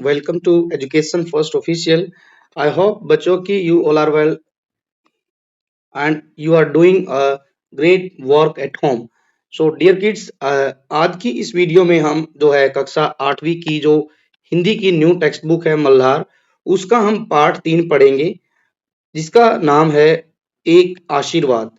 welcome to Education First Official. I hope बच्चों की you all are well and you are doing a great work at home. So dear kids, आज की इस video में हम जो है कक्षा 8वीं की जो हिंदी की न्यू टेक्स्ट बुक है मल्हार, उसका हम पार्ट 3 पढ़ेंगे जिसका नाम है एक आशीर्वाद।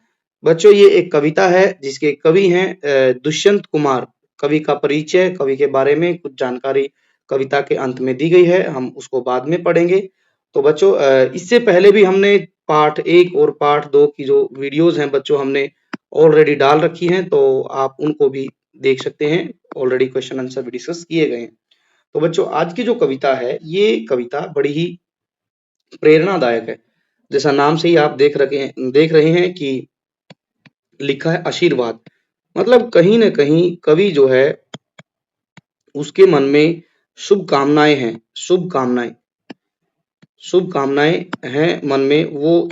बच्चों ये एक कविता है जिसके कवि हैं दुष्यंत कुमार। कवि का परिचय, कवि के बारे में कुछ जानकारी कविता के अंत में दी गई है, हम उसको बाद में पढ़ेंगे। तो बच्चों इससे पहले भी हमने पार्ट 1 और पार्ट 2 की जो वीडियोस हैं बच्चों हमने ऑलरेडी डाल रखी हैं, तो आप उनको भी देख सकते हैं। ऑलरेडी क्वेश्चन आंसर भी डिस्कस किए गए हैं। तो बच्चों आज की जो कविता है ये कविता बड़ी ही प्रेरणादायक है। जैसा नाम से ही आप देख रहे हैं कि लिखा है आशीर्वाद। मतलब कहीं न कहीं कवि जो है उसके मन में शुभकामनाएं हैं, शुभकामनाएं हैं मन में। वो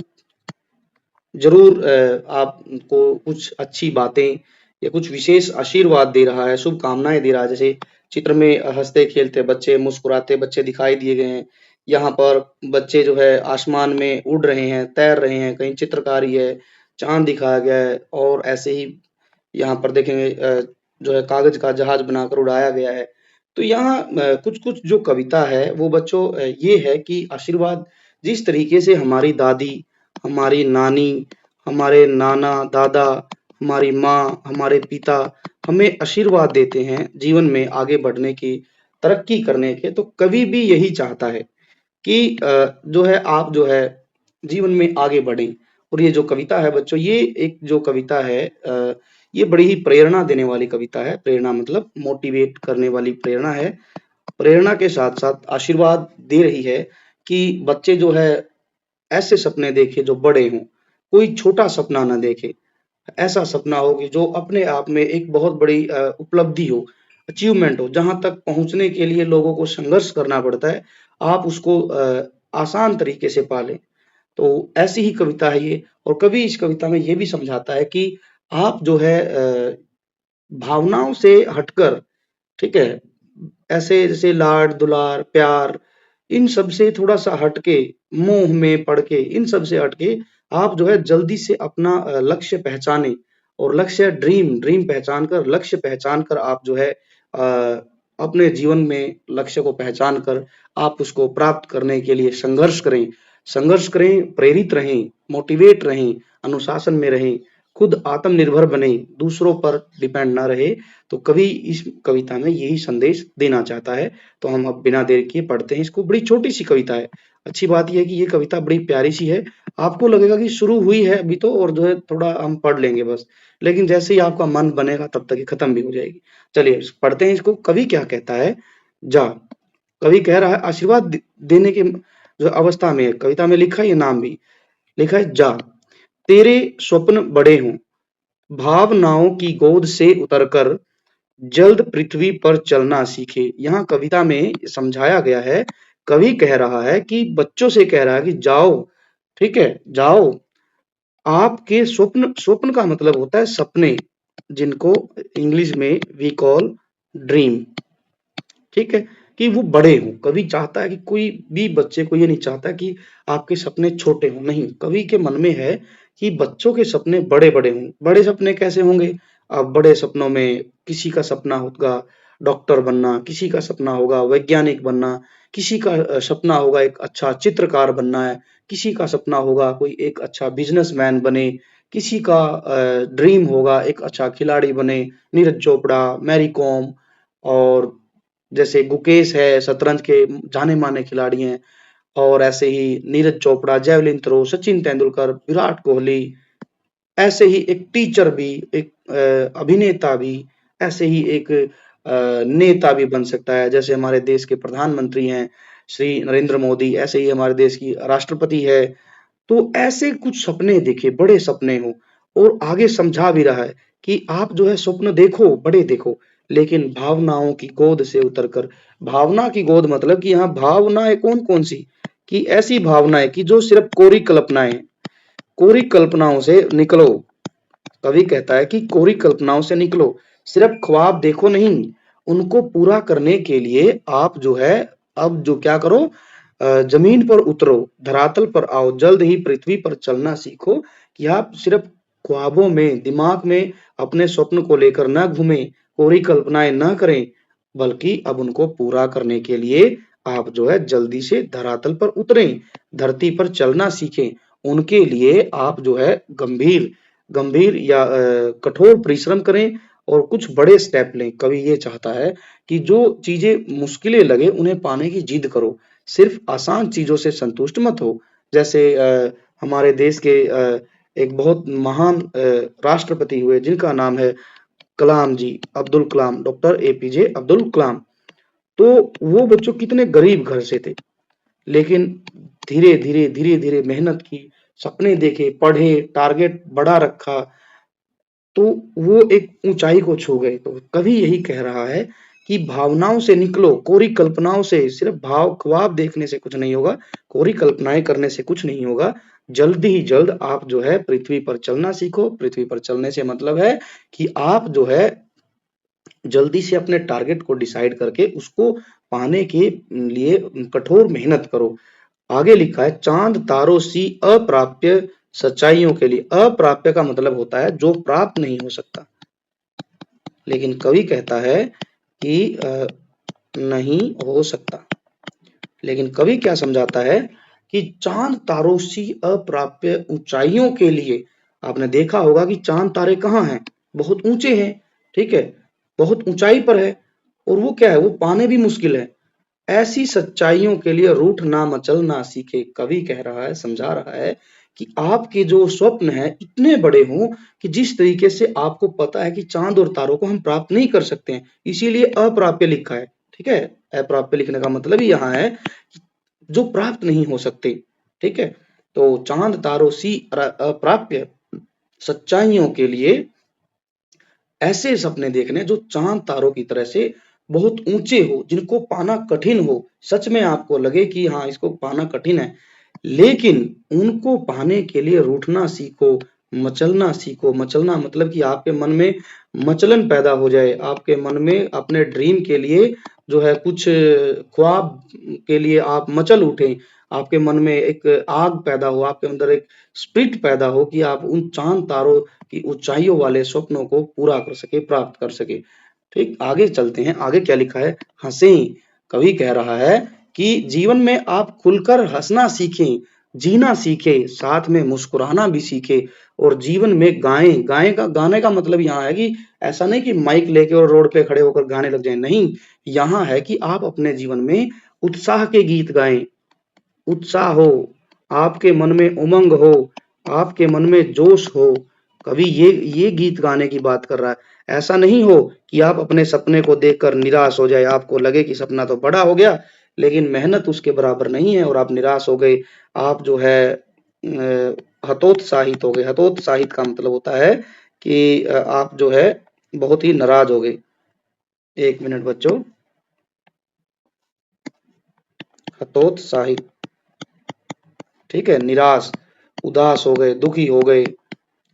जरूर आपको कुछ अच्छी बातें या कुछ विशेष आशीर्वाद दे रहा है, शुभकामनाएं दे रहा है। जैसे चित्र में हंसते खेलते बच्चे, मुस्कुराते बच्चे दिखाई दिए गए हैं। यहाँ पर बच्चे जो है आसमान में उड़ रहे हैं, तैर रहे हैं, कहीं चित्रकारी है, चांद दिखाया गया है और ऐसे ही यहाँ पर देखेंगे जो है कागज का जहाज बनाकर उड़ाया गया है। तो यहाँ कुछ-कुछ जो कविता है वो बच्चों ये है कि आशीर्वाद जिस तरीके से हमारी दादी, हमारी नानी, हमारे नाना, दादा, हमारी माँ, हमारे पिता हमें आशीर्वाद देते हैं जीवन में आगे बढ़ने की, तरक्की करने के, तो कवि भी यही चाहता है कि जो है आप जो है जीवन में आगे बढ़ें। और ये जो कविता है बच्चों, ये एक जो कविता है ये बड़ी ही प्रेरणा देने वाली कविता है। प्रेरणा मतलब मोटिवेट करने वाली प्रेरणा है। प्रेरणा के साथ-साथ आशीर्वाद दे रही है कि बच्चे जो है ऐसे सपने देखें जो बड़े हों, कोई छोटा सपना ना देखे। ऐसा सपना हो कि जो अपने आप में एक बहुत बड़ी उपलब्धि हो, अचीवमेंट हो, जहाँ तक पहुँचने के लिए लोगों को संघर्ष करना पड़ता है, आप उसको आसान तरीके से पा लें। तो ऐसी ही कविता है ये। और कवि इस कविता में ये भी समझाता है कि आप जो है भावनाओं से हटकर, ठीक है, ऐसे जैसे लाड दुलार प्यार इन सब से थोड़ा सा हटके, मोह में पड़ के इन सब से हटके आप जो है जल्दी से अपना लक्ष्य पहचाने और लक्ष्य ड्रीम पहचान कर, लक्ष्य पहचान कर आप जो है अपने जीवन में लक्ष्य को पहचान कर आप उसको प्राप्त करने के लिए संघर्ष करें, प्रेरित रहें, मोटिवेट रहें, अनुशासन में रहें, खुद आत्मनिर्भर बने, दूसरों पर डिपेंड ना रहे। तो कवि इस कविता में यही संदेश देना चाहता है। तो हम अब बिना देर किए पढ़ते हैं इसको। बड़ी छोटी सी कविता है। अच्छी बात यह है कि ये कविता बड़ी प्यारी सी है। आपको लगेगा कि शुरू हुई है अभी तो और जो है थोड़ा हम पढ़ लेंगे बस, लेकिन जैसे ही आपका मन बनेगा तब तक ये खत्म भी हो जाएगी। चलिए पढ़ते हैं इसको। कवि क्या कहता है, जा। कवि कह रहा है आशीर्वाद देने की जो अवस्था में है, कविता में लिखा है ये नाम भी लिखा है, जा तेरे स्वप्न बड़े हों, भावनाओं की गोद से उतरकर जल्द पृथ्वी पर चलना सीखे। यहाँ कविता में समझाया गया है, कवि कह रहा है कि बच्चों से कह रहा है कि जाओ, ठीक है, जाओ, आपके स्वप्न का मतलब होता है सपने, जिनको इंग्लिश में वी कॉल ड्रीम, ठीक है, कि वो बड़े हों। कवि चाहता है कि कोई भी बच्चे को ये नहीं चाहता कि आपके सपने छोटे हों, नहीं, कवि के मन में है कि बच्चों के सपने बड़े-बड़े हों। बड़े सपने कैसे होंगे? अब बड़े सपनों में किसी का सपना होगा डॉक्टर बनना, किसी का सपना होगा वैज्ञानिक बनना, किसी का सपना होगा एक अच्छा चित्रकार बनना है, किसी का सपना होगा कोई एक अच्छा बिज़नेसमैन बने, किसी का ड्रीम होगा एक अच्छा खिलाड़ी बने, नीरज चोपड़ा, मैरी कॉम और जैसे गुकेश है, शतरंज के जाने-माने खिलाड़ी हैं। और ऐसे ही नीरज चोपड़ा, जेवलिन थ्रो, सचिन तेंदुलकर, विराट कोहली, ऐसे ही एक टीचर भी, एक अभिनेता भी, ऐसे ही एक नेता भी बन सकता है। जैसे हमारे देश के प्रधानमंत्री हैं श्री नरेंद्र मोदी, ऐसे ही हमारे देश की राष्ट्रपति है। तो ऐसे कुछ सपने देखिए, बड़े सपने हों। और आगे समझा भी रहा है कि आप जो है स्वप्न देखो, बड़े देखो, लेकिन भावनाओं की गोद से उतरकर। भावना की गोद मतलब कि यहाँ भावनाएं कौन-कौन सी? कि ऐसी भावनाएं कि जो सिर्फ कोरी कल्पनाएं हैं। कोरी कल्पनाओं से निकलो। कवि कहता है कि कोरी कल्पनाओं से निकलो, सिर्फ ख्वाब देखो नहीं, उनको पूरा करने के लिए आप जो है अब जो क्या करो, जमीन पर उतरो, धरातल पर आओ, जल्द ही पृथ्वी पर चलना सीखो। कि आप सिर्फ ख्वाबों में, दिमाग में अपने स्वप्न को लेकर न घूमें, कोरी कल्पनाएं न करें, बल्कि अब उनको पूरा करने के लिए आप जो है जल्दी से धरातल पर उतरें, धरती पर चलना सीखें। उनके लिए आप जो है गंभीर गंभीर या कठोर परिश्रम करें और कुछ बड़े स्टेप लें। कवि ये चाहता है कि जो चीजें मुश्किलें लगे उन्हें पाने की जिद करो, सिर्फ आसान चीजों से संतुष्ट मत हो। जैसे हमारे देश के एक बहुत महान राष्ट्रपति हुए जिनका नाम है कलाम जी, अब्दुल कलाम, डॉक्टर एपीजे अब्दुल कलाम। तो वो बच्चों कितने गरीब घर से थे, लेकिन धीरे धीरे धीरे धीरे मेहनत की, सपने देखे, पढ़े, टारगेट बड़ा रखा, तो वो एक ऊंचाई को छू गए। तो कवि यही कह रहा है कि भावनाओं से निकलो, कोरी कल्पनाओं से। सिर्फ भाव ख्वाब देखने से कुछ नहीं होगा, कोरी कल्पनाएं करने से कुछ नहीं होगा। जल्द ही जल्द आप जो है पृथ्वी पर चलना सीखो। पृथ्वी पर चलने से मतलब है कि आप जो है जल्दी से अपने टारगेट को डिसाइड करके उसको पाने के लिए कठोर मेहनत करो। आगे लिखा है, चांद तारों सी अप्राप्य सच्चाइयों के लिए। अप्राप्य का मतलब होता है जो प्राप्त नहीं हो सकता, लेकिन कवि कहता है कि नहीं हो सकता। लेकिन कवि क्या समझाता है कि चांद तारों सी अप्राप्य ऊंचाइयों के लिए। आपने देखा होगा कि चांद तारे कहाँ हैं, बहुत ऊंचे हैं, ठीक है, बहुत ऊंचाई पर है, और वो क्या है, वो पाने भी मुश्किल है। ऐसी सच्चाइयों के लिए रूठ ना मचल ना सीखे। कवि कह रहा है, समझा रहा है कि आपके जो स्वप्न हैं इतने बड़े हों कि जिस तरीके से आपको पता है कि चांद और तारों को हम प्राप्त नहीं कर सकते हैं, इसीलिए अप्राप्य लिखा है। ठीक है, अप्राप्य लिखने का मतलब ही यहाँ है कि जो प्राप्त नहीं हो सकते। ठीक है, तो चांद तारों सी अप्राप्य सच्चाइयों के लिए ऐसे सपने देखने जो चांद तारों की तरह से बहुत ऊंचे हो, जिनको पाना कठिन हो। सच में आपको लगे कि हाँ, इसको पाना कठिन है, लेकिन उनको पाने के लिए रूठना सीखो, मचलना सीखो। मचलना मतलब कि आपके मन में मचलन पैदा हो जाए, आपके मन में अपने ड्रीम के लिए जो है कुछ ख्वाब के लिए आप मचल उठें, आपके मन में एक आग पैदा हो, आपके अंदर एक स्पिरिट पैदा हो कि आप उन चांद तारों की ऊंचाइयों वाले स्वप्नों को पूरा कर सके, प्राप्त कर सके। ठीक, आगे चलते हैं। आगे क्या लिखा है, हंसें। कवि कह रहा है कि जीवन में आप खुलकर हंसना सीखें, जीना सीखें, साथ में मुस्कुराना भी सीखें, और जीवन में गाएं। गाने का मतलब यहाँ है कि ऐसा नहीं कि माइक लेके और रोड पे खड़े होकर गाने लग जाएं, नहीं। यहाँ है कि आप अपने जीवन में उत्साह के गीत गाएं, उत्साह हो, आपके मन में उमंग हो, आपके मन में जोश हो। कवि ये गीत गाने की बात कर रहा है। ऐसा नहीं हो कि आप अपने सपने को देखकर निराश हो जाए, आपको लगे कि सपना तो बड़ा हो गया लेकिन मेहनत उसके बराबर नहीं है, और आप निराश हो गए। आप जो है हतोत्साहित हो गए। हतोत्साहित का मतलब होता है कि आप जो है बहुत ही नाराज हो गए। एक मिनट बच्चों, हतोत्साहित, ठीक है, निराश, उदास हो गए, दुखी हो गए।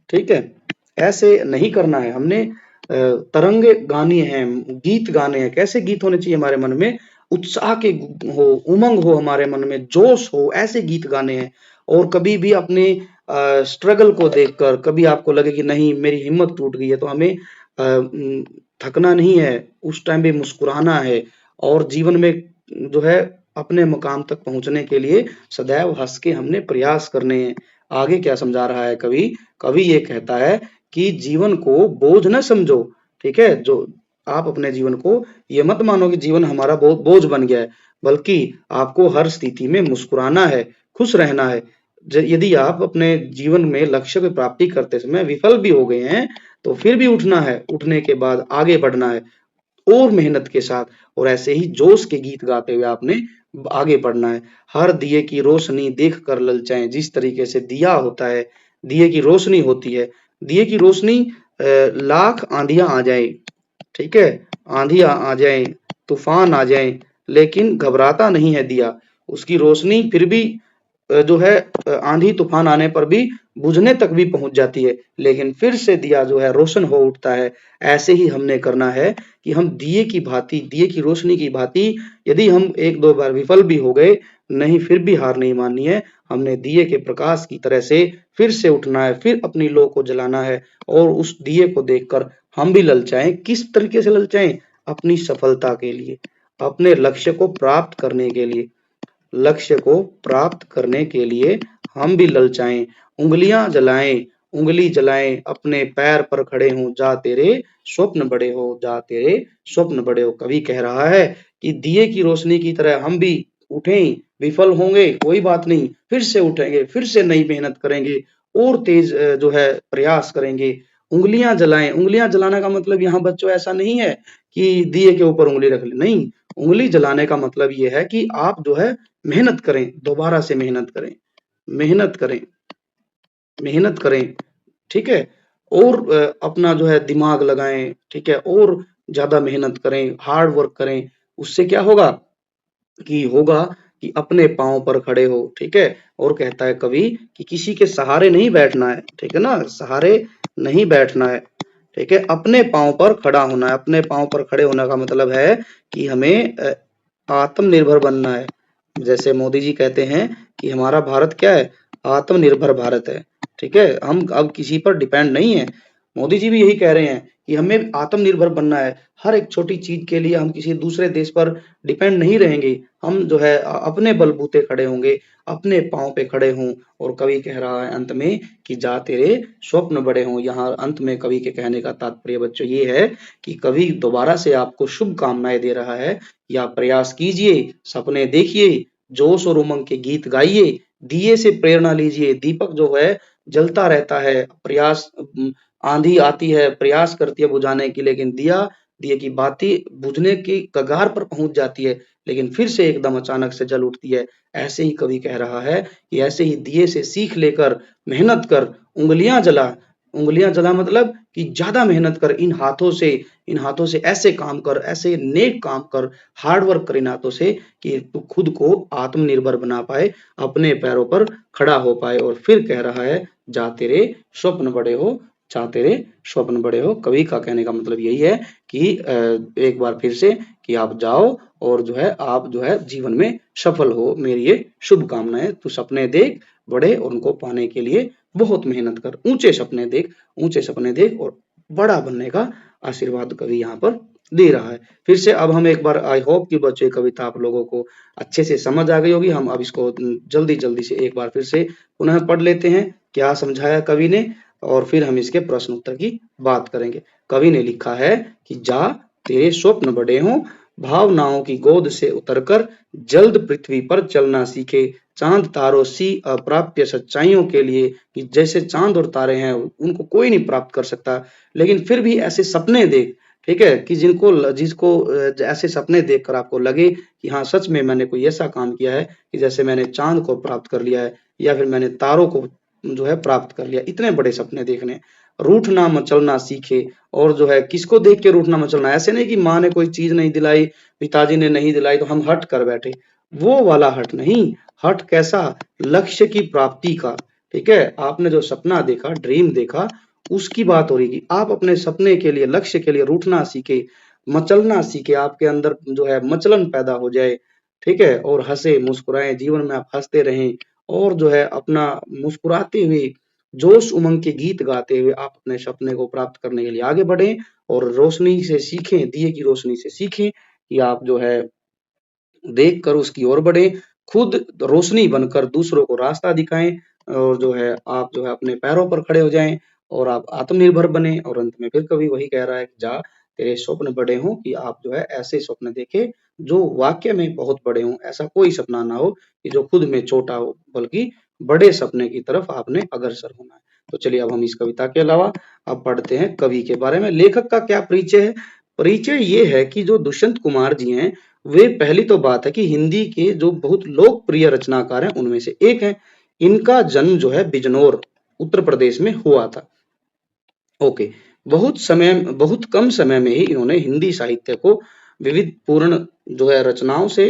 ठीक है, ऐसे नहीं करना है। हमने तरंगे गानी है, गीत गाने हैं। कैसे गीत होने चाहिए हमारे मन में, उत्साह के हो, उमंग हो, हमारे मन में जोश हो, ऐसे गीत गाने हैं। और कभी भी अपने स्ट्रगल को देखकर कभी आपको लगे कि नहीं मेरी हिम्मत टूट गई है, तो हमें थकना नहीं है, उस टाइम भी मुस्कुराना है, और जीवन में जो है अपने मुकाम तक पहुंचने के लिए सदैव हंस के हमने प्रयास करने हैं। आगे क्या समझा रहा है कवि, कवि ये कहता है कि जीवन को बोझ न समझो। ठीक है, जो आप अपने जीवन को ये मत मानो कि जीवन हमारा बोझ बन गया है, बल्कि आपको हर स्थिति में मुस्कुराना है, खुश रहना है। यदि आप अपने जीवन में लक्ष्य की प्राप्ति करते समय विफल भी हो गए हैं, तो फिर भी उठना है, उठने के बाद आगे बढ़ना है और मेहनत के साथ, और ऐसे ही जोश के गीत गाते हुए आपने आगे बढ़ना है। हर दिए की रोशनी देख कर ललचाएं। जिस तरीके से दिया होता है, दिए की रोशनी होती है, दिए की रोशनी लाख आंधियां आ जाए, ठीक है, आंधियां आ जाए, तूफान आ जाए, लेकिन घबराता नहीं है दिया। उसकी रोशनी फिर भी जो है आंधी तूफान आने पर भी बुझने तक भी पहुंच जाती है, लेकिन फिर से दिया जो है रोशन हो उठता है। ऐसे ही हमने करना है कि हम दिए की भांति, दिए की रोशनी की भांति, यदि हम एक दो बार विफल भी हो गए, नहीं फिर भी हार नहीं माननी है। हमने दिए के प्रकाश की तरह से फिर से उठना है, फिर अपनी लौ को जलाना है और उस दिए को देखकर हम भी ललचाएं। किस तरीके से ललचाएं? अपनी सफलता के लिए, अपने लक्ष्य को प्राप्त करने के लिए, लक्ष्य को प्राप्त करने के लिए हम भी ललचाएं, उंगलियां जलाएं, उंगली जलाएं, अपने पैर पर खड़े हों, जा तेरे स्वप्न बड़े हो, जा तेरे स्वप्न बड़े हो। कवि कह रहा है कि दिए की रोशनी की तरह हम भी उठें, विफल होंगे कोई बात नहीं, फिर से उठेंगे, फिर से नई मेहनत करेंगे और तेज जो है प्रयास करेंगे। उंगलियां जलाएं, उंगलियां जलाने का मतलब यहाँ बच्चों ऐसा नहीं है कि दिए के ऊपर उंगली रख ले, नहीं। उंगली जलाने का मतलब ये है कि आप जो है मेहनत करें, दोबारा से मेहनत करें, मेहनत करें, मेहनत करें, ठीक है? और अपना जो है दिमाग लगाएं, ठीक है? और ज्यादा मेहनत करें, हार्ड वर्क करें। उससे क्या होगा कि अपने पाँव पर खड़े हो, ठीक है? और कहता है कवि कि किसी के सहारे नहीं बैठना है, ठीक है ना? सहारे नहीं बैठना है, ठीक है? अपने पाँव पर खड़ा होना है। अपने पाँव पर खड़े होने का मतलब है कि हमें आत्मनिर्भर बनना है। जैसे मोदी जी कहते हैं कि हमारा भारत क्या है? आत्मनिर्भर भारत है, ठीक है? हम अब किसी पर डिपेंड नहीं है। मोदी जी भी यही कह रहे हैं कि हमें आत्मनिर्भर बनना है। हर एक छोटी चीज के लिए हम किसी दूसरे देश पर डिपेंड नहीं रहेंगे। हम जो है अपने बलबूते खड़े होंगे, अपने पाँव पे खड़े हों। और कवि कह रहा है अंत में कि जा तेरे स्वप्न बड़े हों। यहाँ अंत में कवि के कहने का तात्पर्य बच्चों ये है कि कवि दोबारा से आपको शुभकामनाएं दे रहा है कि आप प्रयास कीजिए, सपने देखिए, जोश और उमंग के गीत गाइए, दिए से प्रेरणा लीजिए। दीपक जो है जलता रहता है, प्रयास आंधी आती है, प्रयास करती है बुझाने की, लेकिन दिए की बाती बुझने की कगार पर पहुंच जाती है, लेकिन फिर से एकदम अचानक से जल उठती है। ऐसे ही कवि कह रहा है कि ऐसे ही दिए से सीख लेकर मेहनत कर, उंगलियां जला। उंगलियां जला मतलब कि ज्यादा मेहनत कर, इन हाथों से ऐसे काम कर, ऐसे नेक काम कर, हार्ड वर्क कर इन हाथों से कि तू खुद को आत्मनिर्भर बना पाए, अपने पैरों पर खड़ा हो पाए। और फिर कह रहा है जा तेरे स्वप्न बड़े हो, जा तेरे स्वप्न बड़े हो। कवि का कहने का मतलब यही है कि एक बार फिर से कि आप जाओ और जो है आप जो है जीवन में सफल हो। मेरी ये शुभकामनाएं। तू सपने देख बड़े, और उनको पाने के लिए बहुत मेहनत कर। ऊंचे सपने देख, ऊंचे सपने देख और बड़ा बनने का आशीर्वाद कवि यहाँ पर दे रहा है। फिर से अब हम एक बार, आई होप कि बच्चे कविता आप लोगों को अच्छे से समझ आ गई होगी। हम अब इसको जल्दी जल्दी से एक बार फिर से पुनः पढ़ लेते हैं, क्या समझाया कवि ने, और फिर हम इसके प्रश्न उत्तर की बात करेंगे। कवि ने लिखा है कि जा तेरे स्वप्न बड़े हों, भावनाओं की गोद से उतरकर जल्द पृथ्वी पर चलना सीखे। चांद तारों सी अप्राप्य सच्चाइयों के लिए, कि जैसे चांद और तारे हैं उनको कोई नहीं प्राप्त कर सकता, लेकिन फिर भी ऐसे सपने देख, ठीक है? कि जिसको ऐसे सपने देखकर आपको लगे कि हाँ सच में मैंने कोई ऐसा काम किया है कि जैसे मैंने चांद को प्राप्त कर लिया है, या फिर मैंने तारों को जो है प्राप्त कर लिया। इतने बड़े सपने देखने। रूठना मचलना सीखे। और जो है किसको देख के रूठना मचलना? ऐसे नहीं कि माँ ने कोई चीज नहीं दिलाई, पिताजी ने नहीं दिलाई तो हम हट कर बैठे, वो वाला हट नहीं। हट कैसा? लक्ष्य की प्राप्ति का, ठीक है? आपने जो सपना देखा, ड्रीम देखा, उसकी बात हो रही कि आप अपने सपने के लिए, लक्ष्य के लिए रूठना सीखे, मचलना सीखे। आपके अंदर जो है मचलन पैदा हो जाए, ठीक है? और हंसे मुस्कुराए, जीवन में आप हंसते रहें, और जो है अपना मुस्कुराते हुए, जोश उमंग के गीत गाते हुए आप अपने सपने को प्राप्त करने के लिए आगे बढ़े। और रोशनी से सीखें, दिए की रोशनी से सीखें कि आप जो है देख कर उसकी ओर बढ़े, खुद रोशनी बनकर दूसरों को रास्ता दिखाएं, और जो है आप जो है अपने पैरों पर खड़े हो जाएं और आप आत्मनिर्भर बने। और अंत में फिर कभी वही कह रहा है कि जा तेरे स्वप्न बड़े हों, कि आप जो है ऐसे स्वप्न देखें जो वाक्य में बहुत बड़े हों। ऐसा कोई सपना ना हो कि जो खुद में छोटा हो, बल्कि बड़े सपने की तरफ आपने अग्रसर होना है। तो चलिए अब हम इस कविता के अलावा अब पढ़ते हैं कवि के बारे में। लेखक का क्या परिचय है? परिचय ये है कि जो दुष्यंत कुमार जी हैं, वे पहली तो बात है कि हिंदी के जो बहुत लोकप्रिय रचनाकार हैं उनमें से एक हैं। इनका जन्म जो है बिजनौर उत्तर प्रदेश में हुआ था। ओके। बहुत कम समय में ही इन्होंने हिंदी साहित्य को विविध पूर्ण जो है रचनाओं से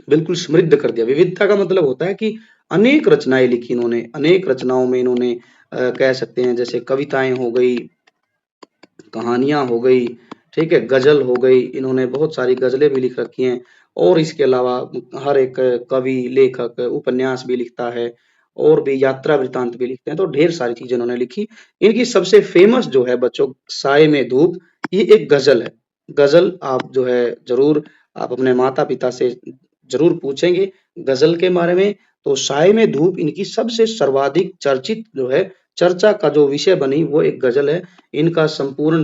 बिल्कुल समृद्ध कर दिया। विविधता का मतलब होता है कि अनेक रचनाएँ लिखी इन्होंने, अनेक रचनाओं में इन्होंने कह सकते हैं जैसे कविताएँ हो गई, कहानियाँ हो गई, ठीक है? गज़ल हो गई, इन्होंने बहुत सारी गज़लें भी लिख रखी हैं और इसके अलावा हर एक कवि, लेखक उपन्यास भी लिखता है और भी यात्रा वृत्तांत भी लिखते हैं, तो ढेर सारी चीज़ें इन्होंने लिखी। इनकी सबसे फ़ेमस जो है बच्चों साए में धूप, ये एक गज़ल है। गज़ल आप जो है ज़रूर आप अपने माता-पिता से ज़रूर पूछेंगे गज़ल के बारे में, तो साए में धूप इनकी सबसे सर्वाधिक चर्चित जो है, चर्चा का जो विषय बनी वो एक गज़ल है। इनका संपूर्ण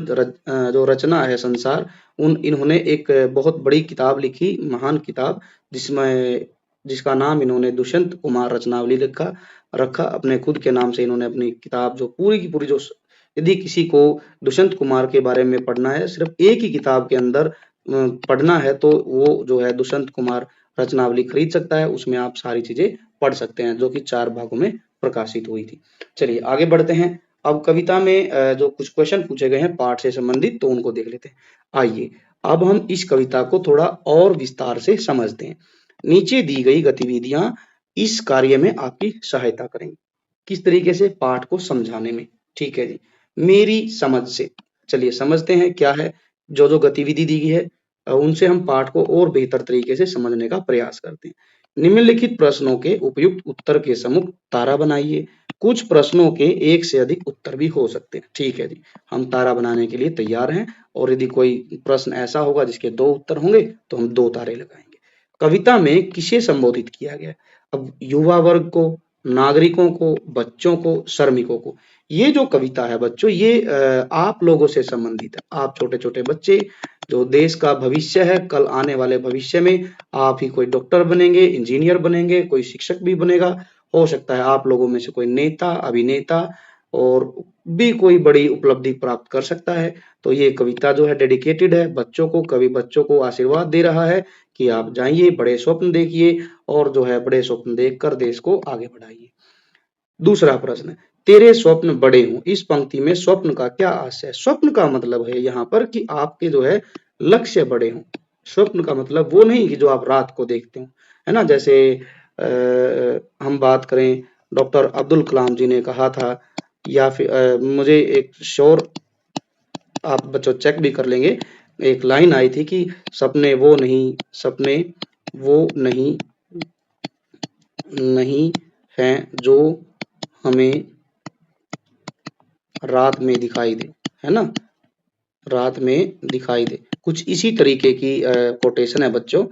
जो रचना है संसार उन इन्होंने एक बहुत बड़ी किताब लिखी, महान किताब जिसमें जिसका नाम इन्होंने दुष्यंत कुमार रचनावली लिखा रखा अपने खुद के नाम से इन्होंने अपनी किताब जो पूरी की पूरी जो यदि किसी को दुष्यंत कुमार के बारे में पढ़ना है सिर्फ एक ही किताब के अंदर पढ़ना है तो वो जो है दुष्यंत कुमार रचनावली खरीद सकता है उसमें आप सारी चीजें पढ़ सकते हैं जो कि 4 भागों में प्रकाशित हुई थी। चलिए आगे बढ़ते हैं। अब कविता में जो कुछ क्वेश्चन पूछे गए हैं पाठ से संबंधित तो उनको देख लेते हैं। आइए अब हम इस कविता को थोड़ा और विस्तार से समझते हैं। नीचे दी गई गतिविधियां इस कार्य में आपकी सहायता करेंगी। किस तरीके से पाठ को समझाने में। ठीक है जी। मेरी समझ से चलिए समझते हैं क्या है जो जो गतिविधि दी गई है उनसे हम पाठ को और बेहतर तरीके से समझने का प्रयास करते हैं। निम्नलिखित प्रश्नों के उपयुक्त उत्तर के सम्मुख तारा बनाइए। कुछ प्रश्नों के एक से अधिक उत्तर भी हो सकते हैं। ठीक है जी। हम तारा बनाने के लिए तैयार हैं और यदि कोई प्रश्न ऐसा होगा जिसके 2 उत्तर होंगे तो हम 2 तारे लगाएंगे। कविता में किसे संबोधित किया गया है? अब युवा वर्ग को, नागरिकों को, बच्चों को, श्रमिकों को। ये जो कविता है बच्चों ये आप लोगों से संबंधित है। आप छोटे-छोटे बच्चे जो देश का भविष्य है, कल आने वाले भविष्य में आप ही कोई डॉक्टर बनेंगे, इंजीनियर बनेंगे, कोई शिक्षक भी बनेगा। हो सकता है आप लोगों में से कोई नेता, अभिनेता और भी कोई बड़ी उपलब्धि प्राप्त कर सकता है। तो ये कविता जो है डेडिकेटेड है बच्चों को, कवि बच्चों को आशीर्वाद दे रहा है कि आप जाइए, बड़े स्वप्न देखिए और जो है बड़े स्वप्न देखकर देश को आगे बढ़ाइए। दूसरा प्रश्न, तेरे स्वप्न बड़े हों। इस पंक्ति में स्वप्न का क्या आशय है? स्वप्न का मतलब है यहाँ पर कि आपके जो है लक्ष्य बड़े हों। स्वप्न का मतलब वो नहीं कि जो आप रात को देखते हो, है ना? जैसे हम बात करें डॉक्टर अब्दुल कलाम जी ने कहा था या फिर मुझे एक श्योर आप बच्चों चेक भी कर लेंगे। एक लाइन आई थी कि सपने वो नहीं हैं जो हमें रात में दिखाई दे, है ना? रात में दिखाई दे। कुछ इसी तरीके की कोटेशन है बच्चों।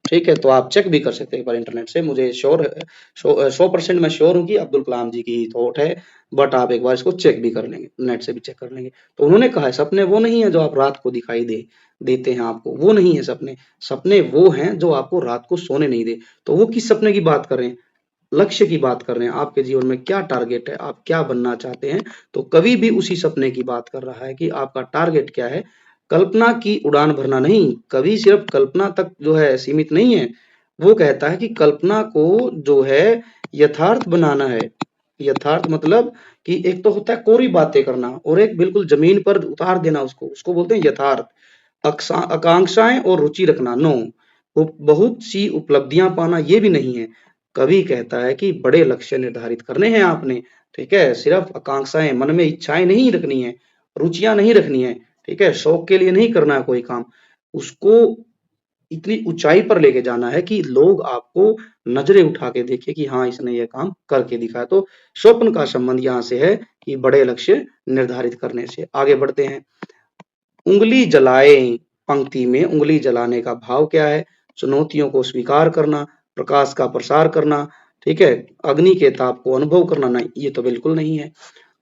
ठीक है, तो आप चेक भी कर सकते हैं एक बार इंटरनेट से। मुझे श्योर है 100% मैं श्योर हूँ कि अब्दुल कलाम जी की थॉट है, बट आप एक बार इसको चेक भी कर लेंगे, नेट से भी चेक कर लेंगे। तो उन्होंने कहा है सपने वो नहीं है जो आप रात को दिखाई देते हैं आपको, वो नहीं है सपने। सपने वो हैं जो आपको रात को सोने नहीं दे। तो वो किस सपने की बात कर रहे हैं? लक्ष्य की बात कर रहे हैं। आपके जीवन में क्या टारगेट है? आप क्या बनना चाहते हैं? तो कवि भी उसी सपने की बात कर रहा है कि आपका टारगेट क्या है? कल्पना की उड़ान भरना नहीं, कवि सिर्फ कल्पना तक जो है सीमित नहीं है। वो कहता है कि कल्पना को जो है यथार्थ बनाना है। यथार्थ मतलब कि एक तो होता है कोरी बातें करना और एक बिल्कुल जमीन पर उतार देना उसको बोलते हैं यथार्थ। आकांक्षाएं और रुचि रखना नो। बहुत सी उपलब्धियां पाना ये भी नहीं है। कवि कहता है कि बड़े लक्ष्य निर्धारित करने हैं आपने। ठीक है, सिर्फ आकांक्षाएं मन में इच्छाएं नहीं रखनी है, रुचियां नहीं रखनी है। ठीक है, शौक के लिए नहीं करना है कोई काम। उसको इतनी ऊंचाई पर लेके जाना है कि लोग आपको नजरें उठा के देखे कि हाँ इसने ये काम करके दिखाया। तो स्वप्न का संबंध यहाँ से है कि बड़े लक्ष्य निर्धारित करने से। आगे बढ़ते हैं। उंगली जलाए पंक्ति में उंगली जलाने का भाव क्या है? चुनौतियों को स्वीकार करना, प्रकाश का प्रसार करना, ठीक है, अग्नि के ताप को अनुभव करना। नहीं, ये तो बिल्कुल नहीं है।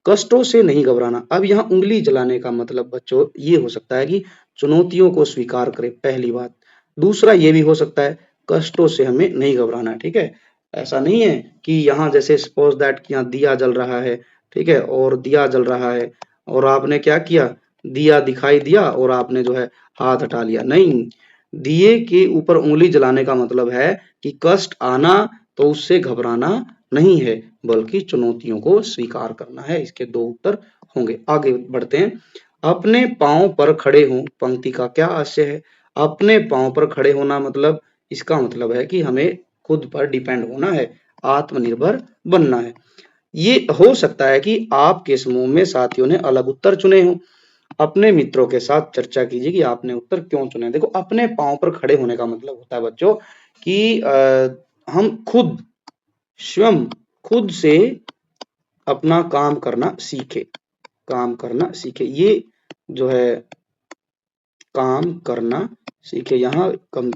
कष्टों से नहीं घबराना। अब यहाँ उंगली जलाने का मतलब बच्चों ये हो सकता है कि चुनौतियों को स्वीकार करें, पहली बात। दूसरा ये भी हो सकता है कष्टों से हमें नहीं घबराना है। ठीक है, ऐसा नहीं है कि यहाँ जैसे सपोज दैट कि यहाँ दिया जल रहा है, ठीक है, और दिया जल रहा है और आपने क्या किया, दिया दिखाई दिया और आपने जो है हाथ हटा लिया। नहीं, दिए के ऊपर उंगली जलाने का मतलब है कि कष्ट आना तो उससे घबराना नहीं है बल्कि चुनौतियों को स्वीकार करना है। इसके 2 उत्तर होंगे। आगे बढ़ते हैं। अपने पांव पर खड़े हों पंक्ति का क्या आशय है? अपने पांव पर खड़े होना मतलब इसका मतलब है कि हमें खुद पर डिपेंड होना है, आत्मनिर्भर बनना है। ये हो सकता है कि आपके समूह में साथियों ने अलग उत्तर चुने हों। अपने मित्रों के साथ चर्चा कीजिए कि आपने उत्तर क्यों चुने। देखो, अपने पाँव पर खड़े होने का मतलब होता है बच्चों कि हम खुद स्वयं खुद से अपना काम करना सीखे, काम करना सीखे। ये जो है काम करना सीखे, यहाँ कम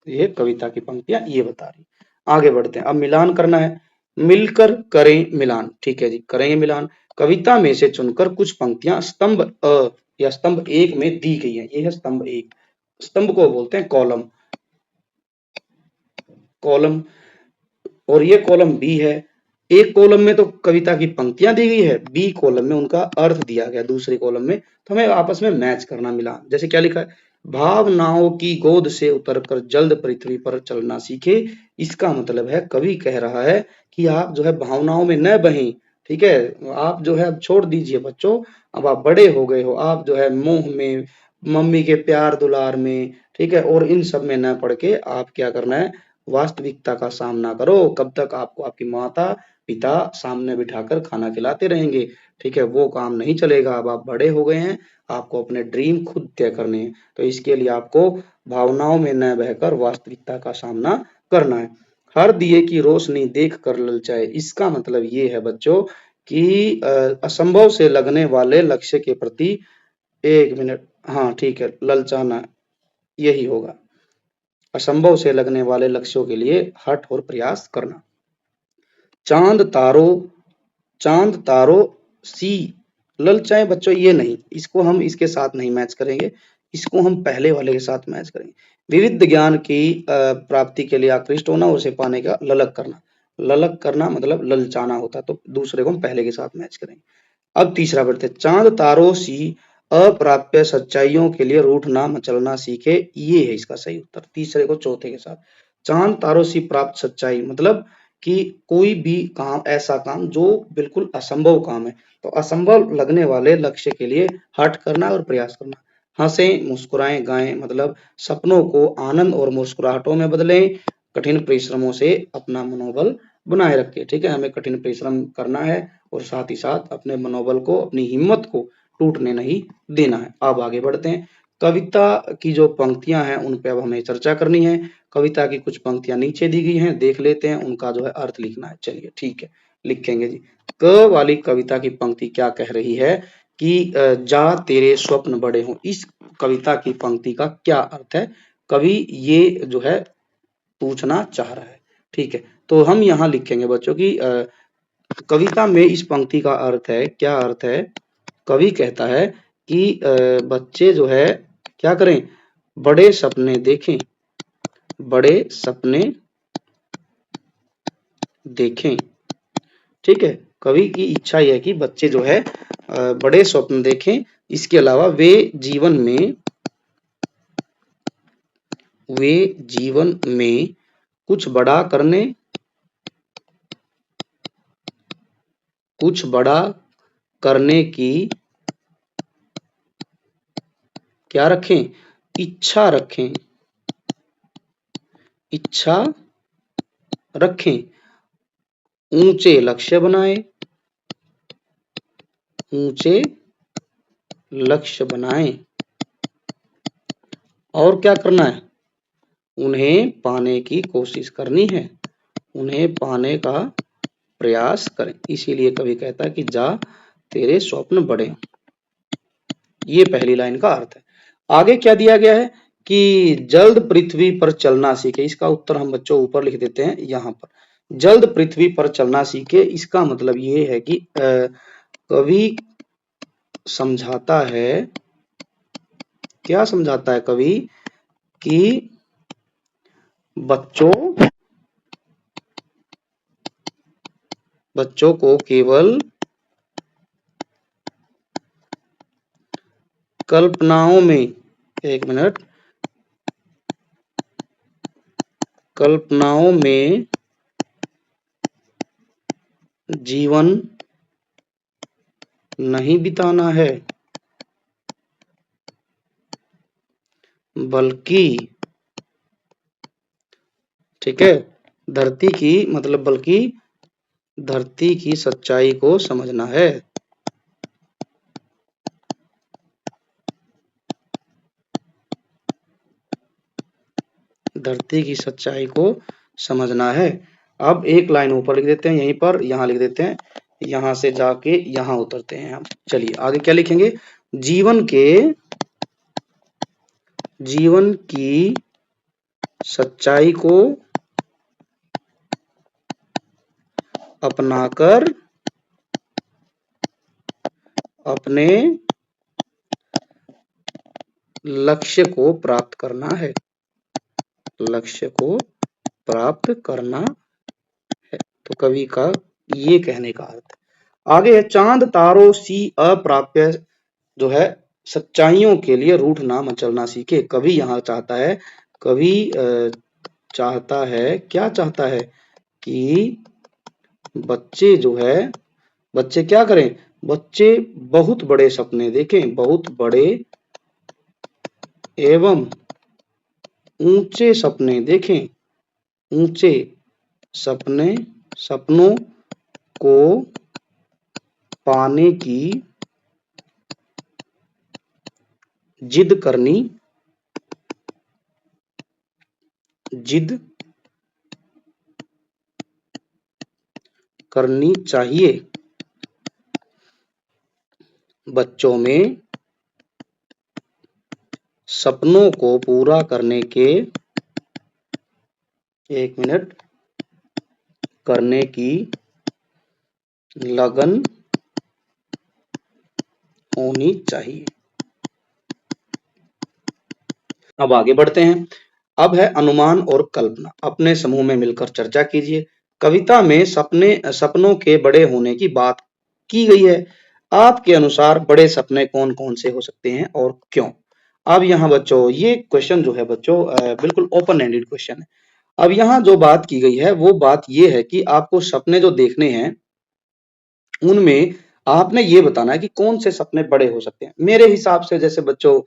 ये कविता की पंक्तियां ये बता रही। आगे बढ़ते हैं, अब मिलान करना है। मिलकर करें मिलान। ठीक है जी, करेंगे मिलान। कविता में से चुनकर कुछ पंक्तियां स्तंभ अ या स्तंभ एक में दी गई है। ये है स्तंभ एक। स्तंभ को बोलते हैं कॉलम, कॉलम। और ये कॉलम बी है। एक कॉलम में तो कविता की पंक्तियां दी गई है, बी कॉलम में उनका अर्थ दिया गया दूसरे कॉलम में। तो हमें आपस में मैच करना मिला। जैसे क्या लिखा है, भावनाओं की गोद से उतरकर जल्द पृथ्वी पर चलना सीखे। इसका मतलब है, कवि कह रहा है कि आप जो है भावनाओं में न बहें। ठीक है, आप जो है अब छोड़ दीजिए बच्चों, अब आप बड़े हो गए हो, आप जो है मोह में, मम्मी के प्यार दुलार में, ठीक है, और इन सब में न पड़ के आप क्या करना है, वास्तविकता का सामना करो। कब तक आपको आपकी माता पिता सामने बिठाकर खाना खिलाते रहेंगे, ठीक है, वो काम नहीं चलेगा। अब आप बड़े हो गए हैं, आपको अपने ड्रीम खुद तय करने हैं। तो इसके लिए आपको भावनाओं में न बहकर वास्तविकता का सामना करना है। हर दिए की रोशनी देख कर ललचाए। इसका मतलब ये है बच्चों कि असंभव से लगने वाले लक्ष्य के प्रति, एक मिनट, हाँ ठीक है, ललचाना यही होगा। असंभव से लगने वाले लक्ष्यों के लिए हठ और प्रयास करना। चांद तारों, चांद तारों सी ललचाएं बच्चों, ये नहीं, इसको हम इसके साथ नहीं मैच करेंगे, इसको हम पहले वाले के साथ मैच करेंगे। विविध ज्ञान की प्राप्ति के लिए आकृष्ट होना, उसे पाने का ललक करना। ललक करना मतलब ललचाना होता, तो दूसरे को हम पहले के साथ मैच करेंगे। अब तीसरा बढ़ते, चांद तारों सी अप्राप्य सच्चाइयों के लिए रूठना मचलना सीखे। ये है इसका सही उत्तर, तीसरे को चौथे के साथ। चांद तारों सी प्राप्त सच्चाई मतलब कि कोई भी काम, ऐसा काम जो बिल्कुल असंभव काम है, तो असंभव लगने वाले लक्ष्य के लिए हठ करना और प्रयास करना। हंसें मुस्कुराएं गाएं मतलब सपनों को आनंद और मुस्कुराहटों में बदलें। कठिन परिश्रमों से अपना मनोबल बनाए रखें। ठीक है, हमें कठिन परिश्रम करना है और साथ ही साथ अपने मनोबल को, अपनी हिम्मत को टूटने नहीं देना है। अब आगे बढ़ते हैं, कविता की जो पंक्तियां हैं उन पे अब हमें चर्चा करनी है। कविता की कुछ पंक्तियां नीचे दी गई हैं, देख लेते हैं, उनका जो है अर्थ लिखना है। चलिए ठीक है, लिखेंगे जी। क वाली कविता की पंक्ति क्या कह रही है कि जा तेरे स्वप्न बड़े हों। इस कविता की पंक्ति का क्या अर्थ है, कवि ये जो है पूछना चाह रहा है। ठीक है, तो हम यहाँ लिखेंगे बच्चों की कविता में इस पंक्ति का अर्थ है, क्या अर्थ है, कवि कहता है कि बच्चे जो है क्या करें, बड़े सपने देखें, बड़े सपने देखें। ठीक है, कवि की इच्छा यह है कि बच्चे जो है बड़े स्वप्न देखें। इसके अलावा वे जीवन में कुछ बड़ा करने, कुछ बड़ा करने की क्या रखें, इच्छा रखें, इच्छा रखें। ऊंचे लक्ष्य बनाएं, ऊंचे लक्ष्य बनाएं। और क्या करना है, उन्हें पाने की कोशिश करनी है, उन्हें पाने का प्रयास करें। इसीलिए कवि कहता है कि जा तेरे स्वप्न बड़े। ये पहली लाइन का अर्थ है। आगे क्या दिया गया है कि जल्द पृथ्वी पर चलना सीखे। इसका उत्तर हम बच्चों ऊपर लिख देते हैं यहाँ पर, जल्द पृथ्वी पर चलना सीखे। इसका मतलब ये है कि कवि समझाता है, क्या समझाता है कवि, कि बच्चों को केवल कल्पनाओं में, एक मिनट, कल्पनाओं में जीवन नहीं बिताना है, बल्कि ठीक है, धरती की मतलब बल्कि धरती की सच्चाई को समझना है। धरती की सच्चाई को समझना है। अब एक लाइन ऊपर लिख देते हैं, यहीं पर यहाँ लिख देते हैं, यहाँ से जाके यहाँ उतरते हैं हम। चलिए आगे क्या लिखेंगे, जीवन की सच्चाई को अपनाकर अपने लक्ष्य को प्राप्त करना है। लक्ष्य को प्राप्त करना है, तो कवि का ये कहने का अर्थ। आगे है, चांद तारों सी अप्राप्य जो है सच्चाइयों के लिए रूठ ना मचलना सीखे। कवि यहाँ चाहता है, कवि चाहता है, क्या चाहता है कि बच्चे जो है, बच्चे क्या करें, बच्चे बहुत बड़े सपने देखें, बहुत बड़े एवं ऊंचे सपने देखें, ऊंचे सपनों को पाने की जिद करनी चाहिए। बच्चों में सपनों को पूरा करने के करने की लगन होनी चाहिए। अब आगे बढ़ते हैं। अब है अनुमान और कल्पना। अपने समूह में मिलकर चर्चा कीजिए। कविता में सपनों के बड़े होने की बात की गई है। आपके अनुसार बड़े सपने कौन कौन से हो सकते हैं और क्यों? अब यहाँ बच्चों ये क्वेश्चन जो है बच्चों बिल्कुल ओपन एंडेड क्वेश्चन है। अब यहाँ जो बात की गई है वो बात ये है कि आपको सपने जो देखने हैं उनमें आपने ये बताना है कि कौन से सपने बड़े हो सकते हैं। मेरे हिसाब से जैसे बच्चों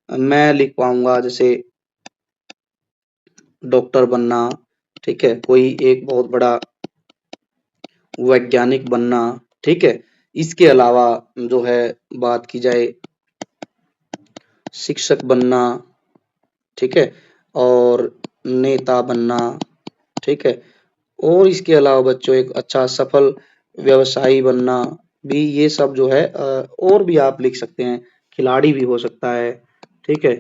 मैं लिख पाऊंगा जैसे डॉक्टर बनना, ठीक है, कोई एक बहुत बड़ा वैज्ञानिक बनना, ठीक है। इसके अलावा जो है बात की जाए शिक्षक बनना, ठीक है, और नेता बनना, ठीक है, और इसके अलावा बच्चों एक अच्छा सफल व्यवसायी बनना भी, ये सब जो है और भी आप लिख सकते हैं, खिलाड़ी भी हो सकता है, ठीक है।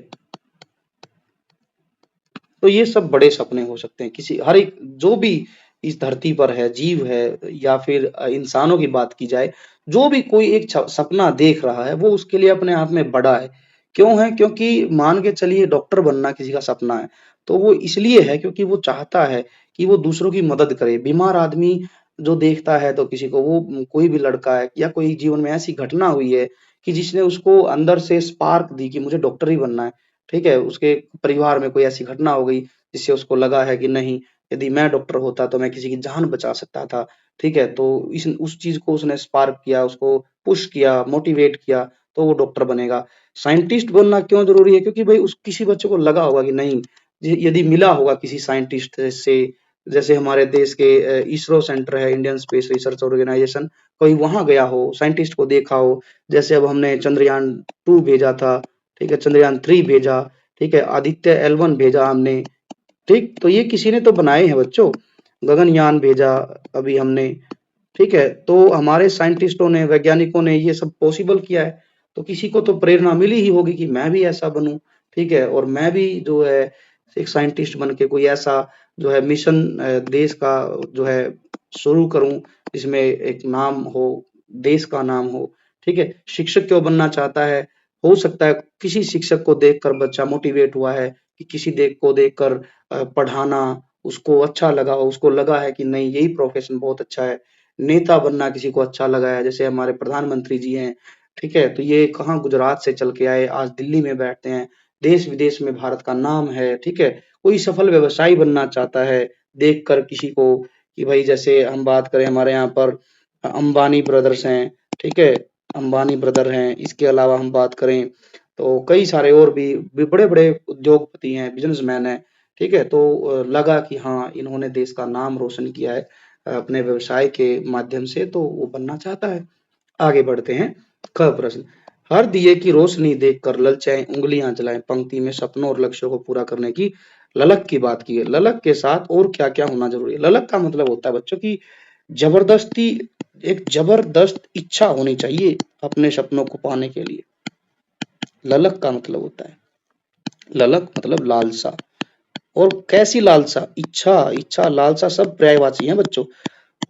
तो ये सब बड़े सपने हो सकते हैं किसी हर एक जो भी इस धरती पर है, जीव है या फिर इंसानों की बात की जाए, जो भी कोई एक सपना देख रहा है वो उसके लिए अपने आप में बड़ा है। क्यों है? क्योंकि मान के चलिए डॉक्टर बनना किसी का सपना है, तो वो इसलिए है क्योंकि वो चाहता है कि वो दूसरों की मदद करे। बीमार आदमी जो देखता है तो किसी को वो कोई भी लड़का है या कोई जीवन में ऐसी घटना हुई है कि जिसने उसको अंदर से स्पार्क दी कि मुझे डॉक्टर ही बनना है, ठीक है, उसके परिवार में कोई ऐसी घटना हो गई जिससे उसको लगा है कि नहीं, यदि मैं डॉक्टर होता तो मैं किसी की जान बचा सकता था, ठीक है, तो इस उस चीज को उसने स्पार्क किया, उसको पुश किया, मोटिवेट किया, तो वो डॉक्टर बनेगा। साइंटिस्ट बनना क्यों जरूरी है? क्योंकि भाई उस किसी बच्चे को लगा होगा कि नहीं, यदि मिला होगा किसी साइंटिस्ट से, जैसे हमारे देश के इसरो सेंटर है, इंडियन स्पेस रिसर्च ऑर्गेनाइजेशन, कोई वहां गया हो, साइंटिस्ट को देखा हो, जैसे अब हमने चंद्रयान 2 भेजा था, ठीक है, चंद्रयान 3 भेजा, ठीक है, आदित्य L1 भेजा हमने, ठीक, तो ये किसी ने तो बनाए हैं बच्चों। गगनयान भेजा अभी हमने, ठीक है, तो हमारे साइंटिस्टों ने, वैज्ञानिकों ने ये सब पॉसिबल किया है, तो किसी को तो प्रेरणा मिली ही होगी कि मैं भी ऐसा बनूं, ठीक है, और मैं भी जो है एक साइंटिस्ट बन के कोई ऐसा जो है मिशन देश का जो है शुरू करूं जिसमें एक नाम हो, देश का नाम हो, ठीक है। शिक्षक क्यों बनना चाहता है? हो सकता है किसी शिक्षक को देखकर बच्चा मोटिवेट हुआ है कि किसी को देखकर पढ़ाना उसको अच्छा लगा हो, उसको लगा है कि नहीं यही प्रोफेशन बहुत अच्छा है। नेता बनना किसी को अच्छा लगा है, जैसे हमारे प्रधानमंत्री जी हैं, ठीक है, तो ये कहाँ गुजरात से चल के आए, आज दिल्ली में बैठते हैं, देश विदेश में भारत का नाम है, ठीक है। कोई सफल व्यवसायी बनना चाहता है देखकर किसी को कि भाई जैसे हम बात करें हमारे यहाँ पर अंबानी ब्रदर्स हैं, ठीक है, अंबानी ब्रदर हैं, इसके अलावा हम बात करें तो कई सारे और भी बड़े बड़े उद्योगपति हैं, बिजनेसमैन हैं, ठीक है, तो लगा कि हाँ इन्होंने देश का नाम रोशन किया है अपने व्यवसाय के माध्यम से, तो वो बनना चाहता है। आगे बढ़ते हैं। ख प्रश्न, हर दिए की रोशनी देखकर ललचाएं उंगलियां जलाएं पंक्ति में सपनों और लक्ष्यों को पूरा करने की ललक की बात की है। ललक के साथ और क्या क्या होना जरूरी है? ललक का मतलब होता है बच्चों की जबरदस्ती, एक जबरदस्त इच्छा होनी चाहिए अपने सपनों को पाने के लिए। ललक का मतलब होता है, ललक मतलब लालसा। और कैसी लालसा? इच्छा, इच्छा लालसा सब पर्यायवाची हैं बच्चों।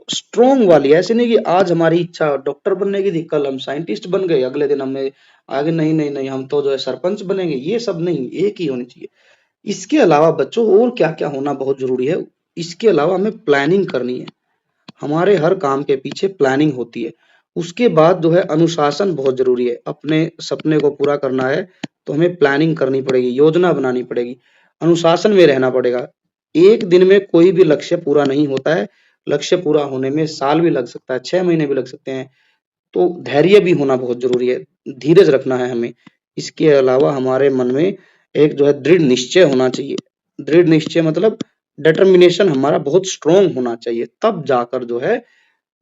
स्ट्रोंग वाली, ऐसे नहीं कि आज हमारी इच्छा डॉक्टर बनने की थी, कल हम साइंटिस्ट बन गए, अगले दिन हमें आगे नहीं नहीं नहीं हम तो जो है सरपंच बनेंगे, ये सब नहीं, एक ही होनी चाहिए। इसके अलावा बच्चों और क्या क्या होना बहुत जरूरी है? इसके अलावा हमें प्लानिंग करनी है, हमारे हर काम के पीछे प्लानिंग होती है। उसके बाद जो है अनुशासन बहुत जरूरी है। अपने सपने को पूरा करना है तो हमें प्लानिंग करनी पड़ेगी, योजना बनानी पड़ेगी, अनुशासन में रहना पड़ेगा। एक दिन में कोई भी लक्ष्य पूरा नहीं होता है, लक्ष्य पूरा होने में साल भी लग सकता है, 6 महीने भी लग सकते हैं। तो धैर्य भी होना बहुत जरूरी है, धीरज रखना है हमें। इसके अलावा हमारे मन में एक जो है दृढ़ निश्चय होना चाहिए। दृढ़ निश्चय मतलब डिटर्मिनेशन हमारा बहुत स्ट्रोंग होना चाहिए, तब जाकर जो है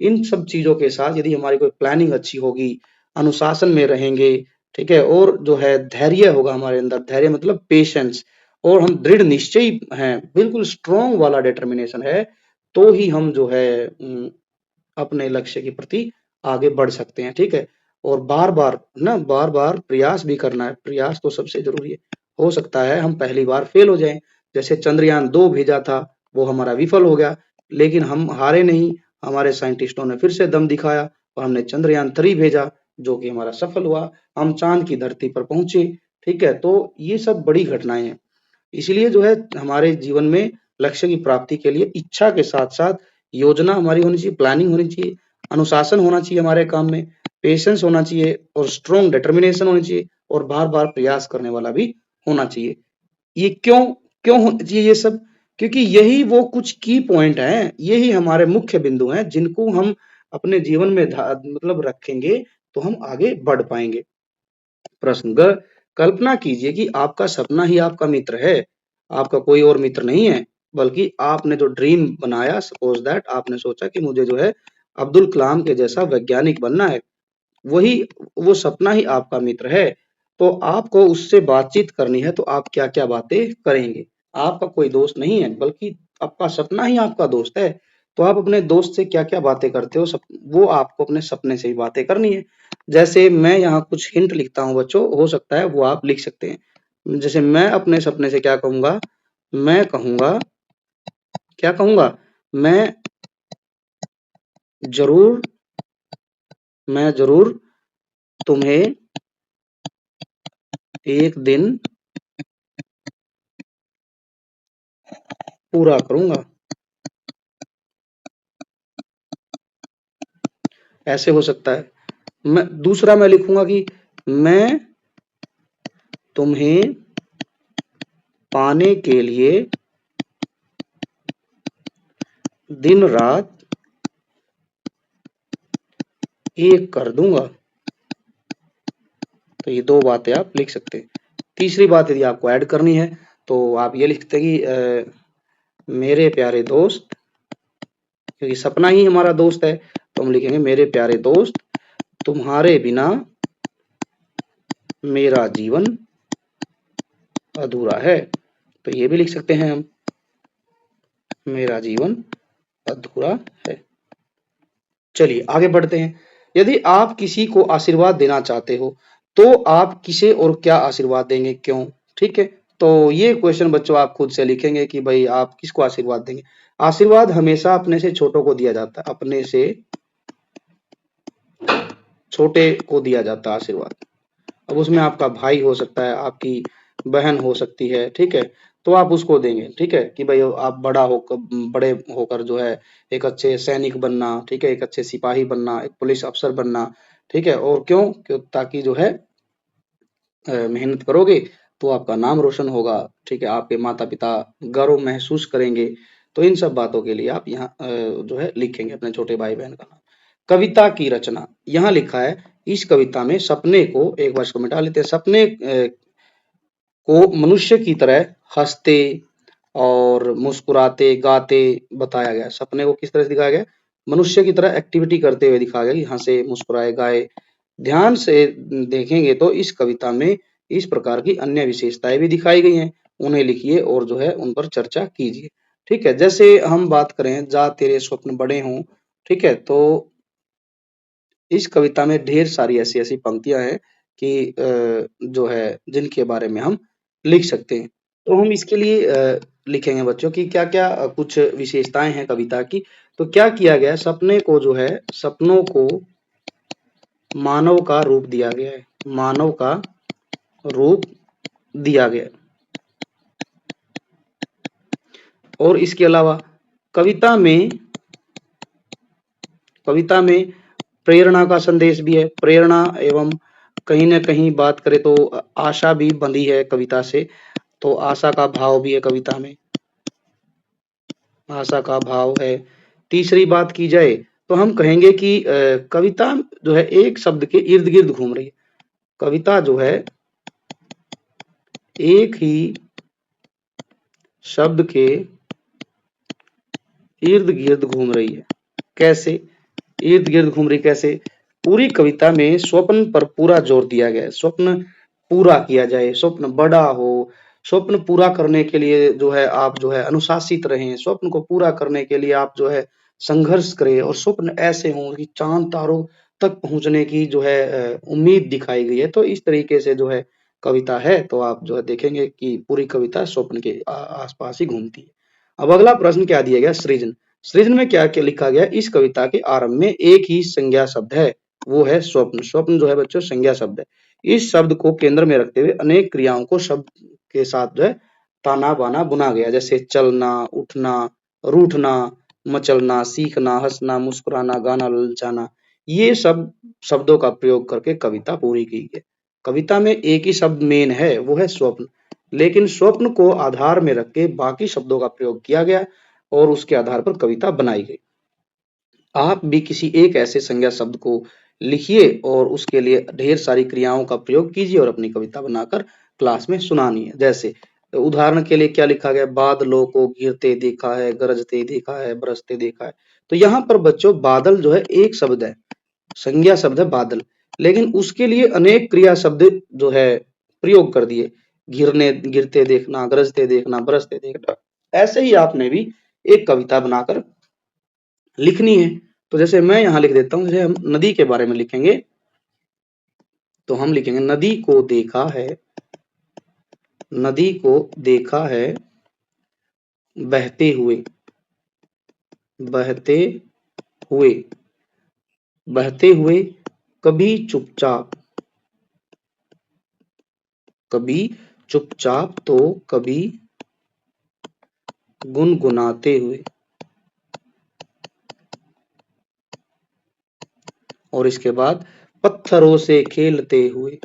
इन सब चीजों के साथ यदि हमारी कोई प्लानिंग अच्छी होगी, अनुशासन में रहेंगे, ठीक है, और जो है धैर्य होगा हमारे अंदर, धैर्य मतलब पेशेंस, और हम दृढ़ निश्चयी हैं, बिल्कुल स्ट्रोंग वाला डिटर्मिनेशन है, तो ही हम जो है अपने लक्ष्य के प्रति आगे बढ़ सकते हैं। ठीक है, और बार बार ना, बार बार प्रयास भी करना है, प्रयास तो सबसे जरूरी है। हो सकता है हम पहली बार फेल हो जाएं, जैसे चंद्रयान 2 भेजा था, वो हमारा विफल हो गया, लेकिन हम हारे नहीं, हमारे साइंटिस्टों ने फिर से दम दिखाया और हमने चंद्रयान 3 भेजा, जो कि हमारा सफल हुआ, हम चांद की धरती पर पहुंचे। ठीक है, तो ये सब बड़ी घटनाएं हैं। इसलिए जो है हमारे जीवन में लक्ष्य की प्राप्ति के लिए इच्छा के साथ साथ योजना हमारी होनी चाहिए, प्लानिंग होनी चाहिए, अनुशासन होना चाहिए हमारे काम में, पेशेंस होना चाहिए और स्ट्रॉन्ग डिटर्मिनेशन होनी चाहिए, और बार बार प्रयास करने वाला भी होना चाहिए। ये क्यों क्यों होना चाहिए ये सब? क्योंकि यही वो कुछ की पॉइंट हैं, यही हमारे मुख्य बिंदु हैं, जिनको हम अपने जीवन में मतलब रखेंगे तो हम आगे बढ़ पाएंगे। प्रश्न ग, कल्पना कीजिए कि आपका सपना ही आपका मित्र है, आपका कोई और मित्र नहीं है, बल्कि आपने जो ड्रीम बनाया, सपोज दैट आपने सोचा कि मुझे जो है अब्दुल कलाम के जैसा वैज्ञानिक बनना है, वही वो सपना ही आपका मित्र है। तो आपको उससे बातचीत करनी है, तो आप क्या क्या बातें करेंगे? आपका कोई दोस्त नहीं है, बल्कि आपका सपना ही आपका दोस्त है, तो आप अपने दोस्त से क्या क्या बातें करते हो, वो आपको अपने सपने से ही बातें करनी है। जैसे मैं यहाँ कुछ हिंट लिखता हूँ बच्चों, हो सकता है वो आप लिख सकते हैं। जैसे मैं अपने सपने से क्या कहूंगा, मैं कहूंगा, क्या कहूंगा, मैं जरूर मैं जरूर तुम्हें एक दिन पूरा करूंगा। ऐसे हो सकता है। दूसरा मैं लिखूंगा कि मैं तुम्हें पाने के लिए दिन रात एक कर दूंगा। तो ये दो बातें आप लिख सकते हैं। तीसरी बात यदि आपको ऐड करनी है तो आप ये लिखते हैं कि मेरे प्यारे दोस्त, क्योंकि सपना ही हमारा दोस्त है, तो हम लिखेंगे मेरे प्यारे दोस्त, तुम्हारे बिना मेरा जीवन अधूरा है। तो ये भी लिख सकते हैं हम, मेरा जीवन अधूरा है। चलिए आगे बढ़ते हैं। यदि आप किसी को आशीर्वाद देना चाहते हो तो आप किसे और क्या आशीर्वाद देंगे, क्यों? ठीक है, तो ये क्वेश्चन बच्चों आप खुद से लिखेंगे कि भाई आप किसको आशीर्वाद देंगे। आशीर्वाद हमेशा अपने से छोटों को दिया जाता है, अपने से छोटे को दिया जाता है आशीर्वाद। अब उसमें आपका भाई हो सकता है, आपकी बहन हो सकती है, ठीक है, तो आप उसको देंगे, ठीक है, कि भाई आप बड़े होकर जो है एक अच्छे सैनिक बनना, ठीक है, एक अच्छे सिपाही बनना, एक पुलिस अफसर बनना, ठीक है, और क्यों ताकि जो है मेहनत करोगे तो आपका नाम रोशन होगा, ठीक है, आपके माता पिता गर्व महसूस करेंगे। तो इन सब बातों के लिए आप यहाँ जो है लिखेंगे अपने छोटे भाई बहन का नाम। कविता की रचना यहाँ लिखा है, इस कविता में सपने को, एक बार इसको मिटा लेते हैं, सपने को मनुष्य की तरह हंसते और मुस्कुराते गाते बताया गया। सपने को किस तरह से दिखाया गया, मनुष्य की तरह एक्टिविटी करते हुए दिखाया गया कि हंसे मुस्कुराए गाए। ध्यान से देखेंगे तो इस कविता में इस प्रकार की अन्य विशेषताएं भी दिखाई गई हैं, उन्हें लिखिए और जो है उन पर चर्चा कीजिए। ठीक है, जैसे हम बात करें जा तेरे स्वप्न बड़े हों, ठीक है, तो इस कविता में ढेर सारी ऐसी-ऐसी पंक्तियाँ हैं कि जो है जिनके बारे में हम लिख सकते हैं। तो हम इसके लिए लिखेंगे बच्चों कि क्या-क्या कुछ विशेषताएँ हैं कविता की। तो क्या किया गया है, सपने को जो है, सपनों को मानव का रूप दिया गया है, मानव का रूप दिया गया है। और इसके अलावा कविता में कविता में प्रेरणा का संदेश भी है। प्रेरणा एवं कहीं न कहीं बात करें तो आशा भी बंधी है कविता से, तो आशा का भाव भी है कविता में, आशा का भाव है। तीसरी बात की जाए तो हम कहेंगे कि कविता जो है एक शब्द के इर्द-गिर्द घूम रही है। कविता जो है एक ही शब्द के इर्द-गिर्द घूम रही है। कैसे इर्द-गिर्द घूम रही, कैसे? पूरी कविता में स्वप्न पर पूरा जोर दिया गया है। स्वप्न पूरा किया जाए, स्वप्न बड़ा हो, स्वप्न पूरा करने के लिए जो है आप जो है अनुशासित रहें, स्वप्न को पूरा करने के लिए आप जो है संघर्ष करें और स्वप्न ऐसे हों कि चाँद तारों तक पहुँचने की जो है उम्मीद दिखाई गई है। तो इस तरीके से जो है कविता है, तो आप जो है देखेंगे कि पूरी कविता स्वप्न के आस-पास ही घूमती है। अब अगला प्रश्न क्या दिया गया, सृजन। सृजन में क्या-क्या लिखा गया? इस कविता के आरंभ में एक ही संज्ञा शब्द है, वो है स्वप्न। स्वप्न जो है बच्चों संज्ञा शब्द है। इस शब्द को केंद्र में रखते हुए अनेक क्रियाओं को शब्द के साथ जो है ताना-बाना बुना गया, जैसे चलना, उठना, रूठना, मचलना, सीखना, हँसना, मुस्कुराना, गाना, ललचाना। ये सब शब्दों का प्रयोग करके कविता पूरी की गई है। कविता में एक ही शब्द मेन है, वो है स्वप्न। लेकिन स्वप्न को आधार में रख के बाकी शब्दों का प्रयोग किया गया और उसके आधार पर कविता बनाई गई। आप भी किसी एक ऐसे संज्ञा शब्द को लिखिए और उसके लिए ढेर सारी क्रियाओं का प्रयोग कीजिए और अपनी कविता बनाकर क्लास में सुनानी है। जैसे उदाहरण के लिए क्या लिखा गया, बादलों को गिरते देखा है, गरजते देखा है, बरसते देखा है। तो यहाँ पर बच्चों बादल जो है एक शब्द है, संज्ञा शब्द है बादल, लेकिन उसके लिए अनेक क्रिया शब्द जो है प्रयोग कर दिए। गिरने गिरते देखना, गरजते देखना, बरसते देखना। ऐसे ही आपने भी एक कविता बनाकर लिखनी है। तो जैसे मैं यहाँ लिख देता हूँ, जैसे हम नदी के बारे में लिखेंगे तो हम लिखेंगे नदी को देखा है, नदी को देखा है बहते हुए, बहते हुए, बहते हुए, कभी चुपचाप, कभी चुपचाप तो कभी गुनगुनाते हुए। और इसके बाद पत्थरों से खेलते हुए,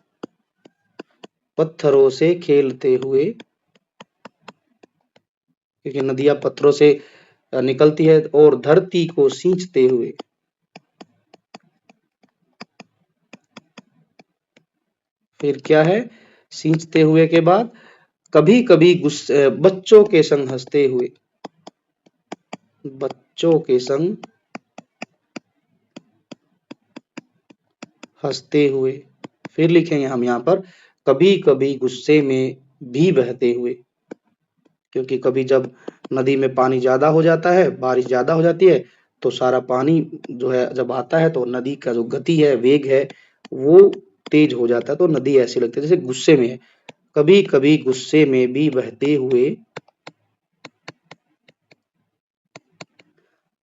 पत्थरों से खेलते हुए, क्योंकि नदियां पत्थरों से निकलती है। और धरती को सींचते हुए, फिर क्या है, सींचते हुए के बाद कभी कभी गुस्से बच्चों के संग हंसते हुए, बच्चों के संग हंसते हुए। फिर लिखेंगे हम यहाँ पर कभी कभी गुस्से में भी बहते हुए, क्योंकि कभी जब नदी में पानी ज्यादा हो जाता है, बारिश ज्यादा हो जाती है, तो सारा पानी जो है जब आता है तो नदी का जो गति है, वेग है, वो तेज हो जाता है, तो नदी ऐसी लगती है जैसे गुस्से में है। कभी कभी गुस्से में भी बहते हुए,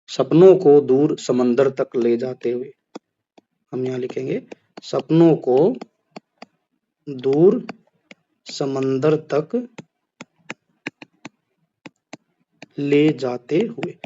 सपनों को दूर समंदर तक ले जाते हुए। हम यहाँ लिखेंगे सपनों को दूर समंदर तक ले जाते हुए।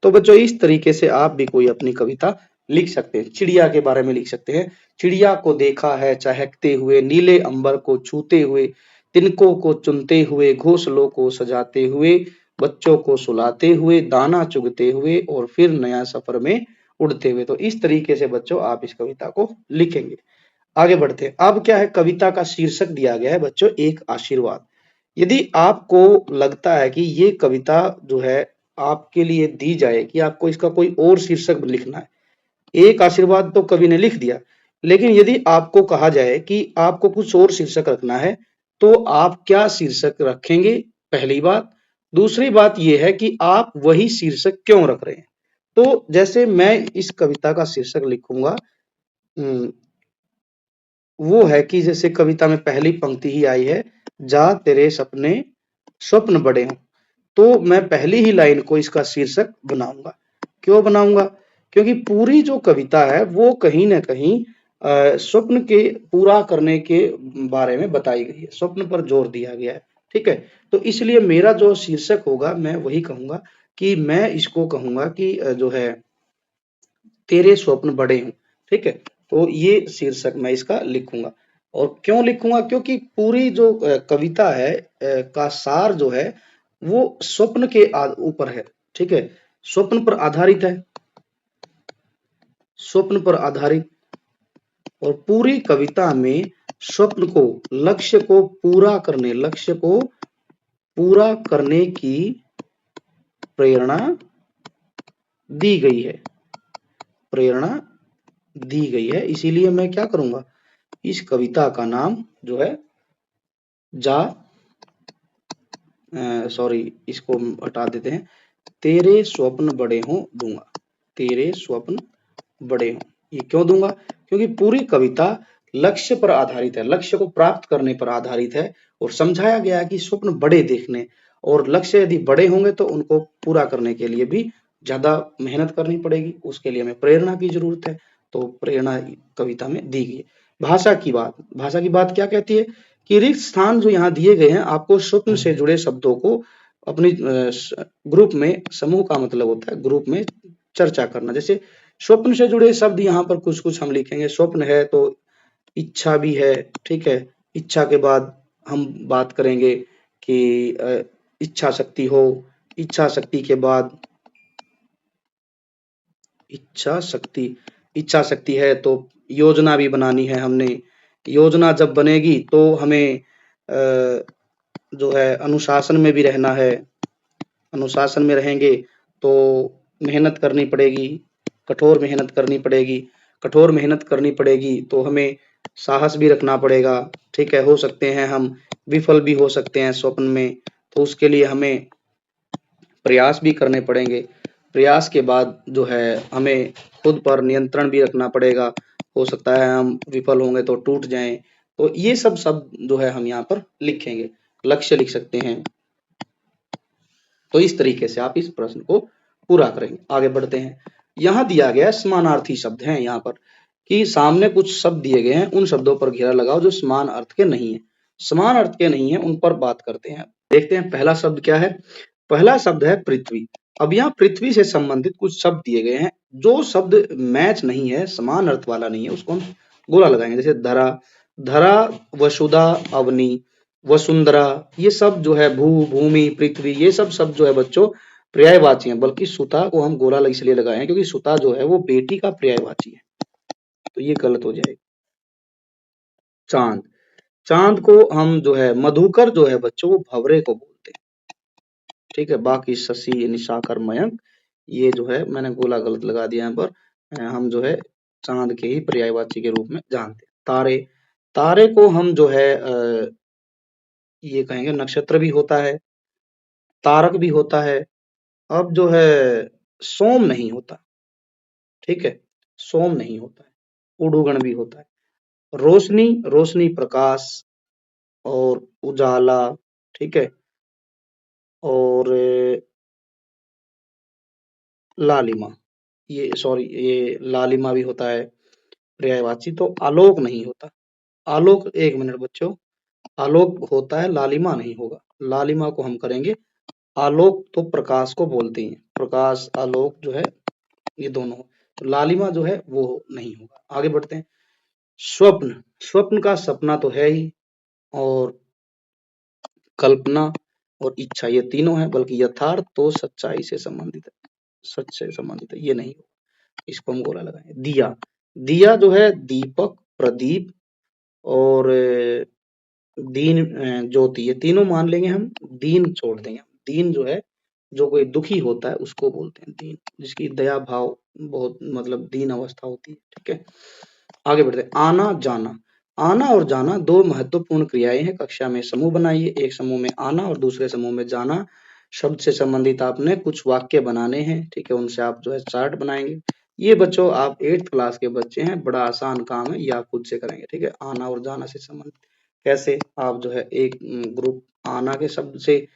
तो बच्चों इस तरीके से आप भी कोई अपनी कविता लिख सकते हैं। चिड़िया के बारे में लिख सकते हैं, चिड़िया को देखा है चहकते हुए, नीले अंबर को छूते हुए, तिनकों को चुनते हुए, घोंसलों को सजाते हुए, बच्चों को सुलाते हुए, दाना चुगते हुए और फिर नया सफर में उड़ते हुए। तो इस तरीके से बच्चों आप इस कविता को लिखेंगे। आगे बढ़ते हैं। अब क्या है, कविता का शीर्षक दिया गया है बच्चों एक आशीर्वाद। यदि आपको लगता है कि ये कविता जो है आपके लिए दी जाए कि आपको इसका कोई और शीर्षक लिखना है, एक आशीर्वाद तो कवि ने लिख दिया, लेकिन यदि आपको कहा जाए कि आपको कुछ और शीर्षक रखना है, तो आप क्या शीर्षक रखेंगे? पहली बात। दूसरी बात यह है कि आप वही शीर्षक क्यों रख रहे हैं? तो जैसे मैं इस कविता का शीर्षक लिखूंगा, वो है कि जैसे कविता में पहली पंक्ति ही आई है, जा तेरे सपने स्वप्न बड़े हों। तो मैं पहली ही लाइन को इसका शीर्षक बनाऊंगा। क्यों बनाऊंगा? क्योंकि पूरी जो कविता है वो कहीं ना कहीं स्वप्न के पूरा करने के बारे में बताई गई है, स्वप्न पर जोर दिया गया है। ठीक है, तो इसलिए मेरा जो शीर्षक होगा मैं वही कहूंगा कि मैं इसको कहूंगा कि जो है तेरे स्वप्न बड़े हों। ठीक है, तो ये शीर्षक मैं इसका लिखूंगा। और क्यों लिखूंगा? क्योंकि पूरी जो कविता है का सार जो है वो स्वप्न के ऊपर है। ठीक है, स्वप्न पर आधारित है, स्वप्न पर आधारित। और पूरी कविता में स्वप्न को, लक्ष्य को पूरा करने की प्रेरणा दी गई है, प्रेरणा दी गई है। इसीलिए मैं क्या करूंगा, इस कविता का नाम जो है जा सॉरी इसको हटा देते हैं, तेरे स्वप्न बड़े हों दूंगा, तेरे स्वप्न बड़े हों। ये क्यों दूंगा? क्योंकि पूरी कविता लक्ष्य पर आधारित है, लक्ष्य को प्राप्त करने पर आधारित है। और समझाया गया है कि स्वप्न बड़े देखने, और लक्ष्य यदि बड़े होंगे तो उनको पूरा करने के लिए भी ज्यादा मेहनत करनी पड़ेगी, उसके लिए हमें प्रेरणा की जरूरत है। तो प्रेरणा कविता में दी गई है। भाषा की बात क्या कहती है कि रिक्त स्थान जो यहाँ दिए गए हैं, आपको स्वप्न से जुड़े शब्दों को अपनी ग्रुप में, समूह का मतलब होता है ग्रुप में चर्चा करना। जैसे स्वप्न से जुड़े शब्द यहाँ पर कुछ कुछ हम लिखेंगे। स्वप्न है तो इच्छा भी है। ठीक है, इच्छा के बाद हम बात करेंगे कि इच्छा शक्ति हो, इच्छा शक्ति के बाद इच्छा शक्ति, इच्छा शक्ति है तो योजना भी बनानी है हमने। योजना जब बनेगी तो हमें जो है अनुशासन में भी रहना है। अनुशासन में रहेंगे तो मेहनत करनी पड़ेगी, कठोर मेहनत करनी पड़ेगी। कठोर मेहनत करनी पड़ेगी तो हमें साहस भी रखना पड़ेगा। ठीक है, हो सकते हैं हम विफल भी हो सकते हैं स्वप्न में, तो उसके लिए हमें प्रयास भी करने पड़ेंगे। प्रयास के बाद जो है हमें खुद पर नियंत्रण भी रखना पड़ेगा। हो सकता है हम विफल होंगे तो टूट जाएं। तो ये सब शब्द जो है हम यहाँ पर लिखेंगे। लक्ष्य लिख सकते हैं। तो इस तरीके से आप इस प्रश्न को पूरा करेंगे। आगे बढ़ते हैं। यहाँ दिया गया समानार्थी शब्द हैं यहाँ पर, कि सामने कुछ शब्द दिए गए हैं, उन शब्दों पर घेरा लगाओ जो समान अर्थ के नहीं है। समान अर्थ के नहीं है उन पर बात करते हैं। देखते हैं पहला शब्द क्या है। पहला शब्द है पृथ्वी। अब यहाँ पृथ्वी से संबंधित कुछ शब्द दिए गए हैं, जो शब्द मैच नहीं है, समान अर्थ वाला नहीं है, उसको हम गोला लगाएंगे। जैसे धरा, धरा, वसुधा, अवनी, वसुंधरा, ये सब जो है भू, भूमि, पृथ्वी, ये सब शब्द जो है बच्चों पर्यायवाची हैं। बल्कि सुता को हम गोला इसलिए लगाए हैं क्योंकि सुता जो है वो बेटी का पर्यायवाची है, तो ये गलत हो जाएगा। चांद, चांद को हम जो है मधुकर जो है बच्चों वो भंवरे को बोलते हैं। ठीक है, बाकी शशि, निशाकर, मयंक, ये जो है मैंने गोला गलत लगा दिया यहाँ पर। हम जो है चांद के ही पर्यायवाची के रूप में जानते हैं। तारे, तारे को हम जो है ये कहेंगे नक्षत्र भी होता है, तारक भी होता है। अब जो है सोम नहीं होता। ठीक है, सोम नहीं होता है। उडुगण भी होता है। रोशनी, रोशनी प्रकाश और उजाला। ठीक है, और लालिमा, ये सॉरी ये लालिमा भी होता है पर्यायवाची। तो आलोक नहीं होता। आलोक, एक मिनट बच्चों, आलोक होता है, लालिमा नहीं होगा। लालिमा को हम करेंगे आलोक, तो प्रकाश को बोलते हैं। प्रकाश, आलोक जो है ये दोनों। तो लालिमा जो है वो नहीं होगा। आगे बढ़ते हैं। स्वप्न, स्वप्न का सपना तो है ही, और कल्पना और इच्छा, ये तीनों है। बल्कि यथार्थ तो सच्चाई से संबंधित है, सच से संबंधित है, ये नहीं होगा। इसको हम गोला लगाएंगे। दिया, दिया जो है दीपक, प्रदीप और दीन, ज्योति, ये तीनों मान लेंगे हम, दीन छोड़ देंगे। दीन जो है, जो कोई दुखी होता है उसको बोलते हैं दीन, जिसकी दया भाव बहुत मतलब दीन अवस्था होती है, ठीक है। आगे बढ़ते हैं। आना जाना, आना और जाना दो महत्वपूर्ण क्रियाएं हैं। कक्षा में समूह बनाइए, एक समूह में आना और दूसरे समूह में जाना शब्द से संबंधित आपने कुछ वाक्य बनाने हैं, ठीक है। उनसे आप जो है चार्ट बनाएंगे। ये बच्चों आप 8th क्लास के बच्चे हैं, बड़ा आसान काम है, ये आप खुद से करेंगे, ठीक है। आना और जाना से संबंधित कैसे आप जो है एक ग्रुप आना के शब्द से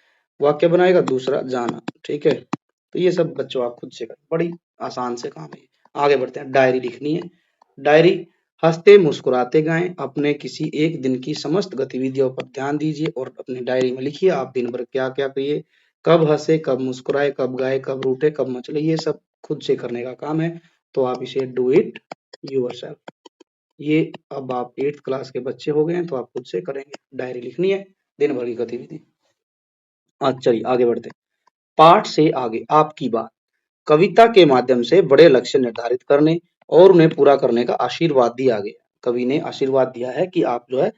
वाक्य बनाएगा, दूसरा जाना, ठीक है। तो ये सब बच्चों आप खुद से करें, बड़ी आसान से काम है। आगे बढ़ते हैं। डायरी लिखनी है। डायरी हंसते मुस्कुराते गाएं, अपने किसी एक दिन की समस्त गतिविधियों पर ध्यान दीजिए और अपनी डायरी में लिखिए आप दिन भर क्या क्या किए, कब हंसे, कब मुस्कुराए, कब गाए, कब रूठे, कब मचले, ये सब खुद से करने का काम है। तो आप इसे डू इट योरसेल्फ। ये अब आप 8th क्लास के बच्चे हो गए हैं, तो आप खुद से करेंगे। डायरी लिखनी है, दिन भर की गतिविधि। आज चलिए आगे बढ़ते हैं। पाठ से आगे आपकी बात। कविता के माध्यम से बड़े लक्ष्य निर्धारित करने और उन्हें पूरा करने का आशीर्वाद दिया गया। कवि ने आशीर्वाद दिया है कि आप जो है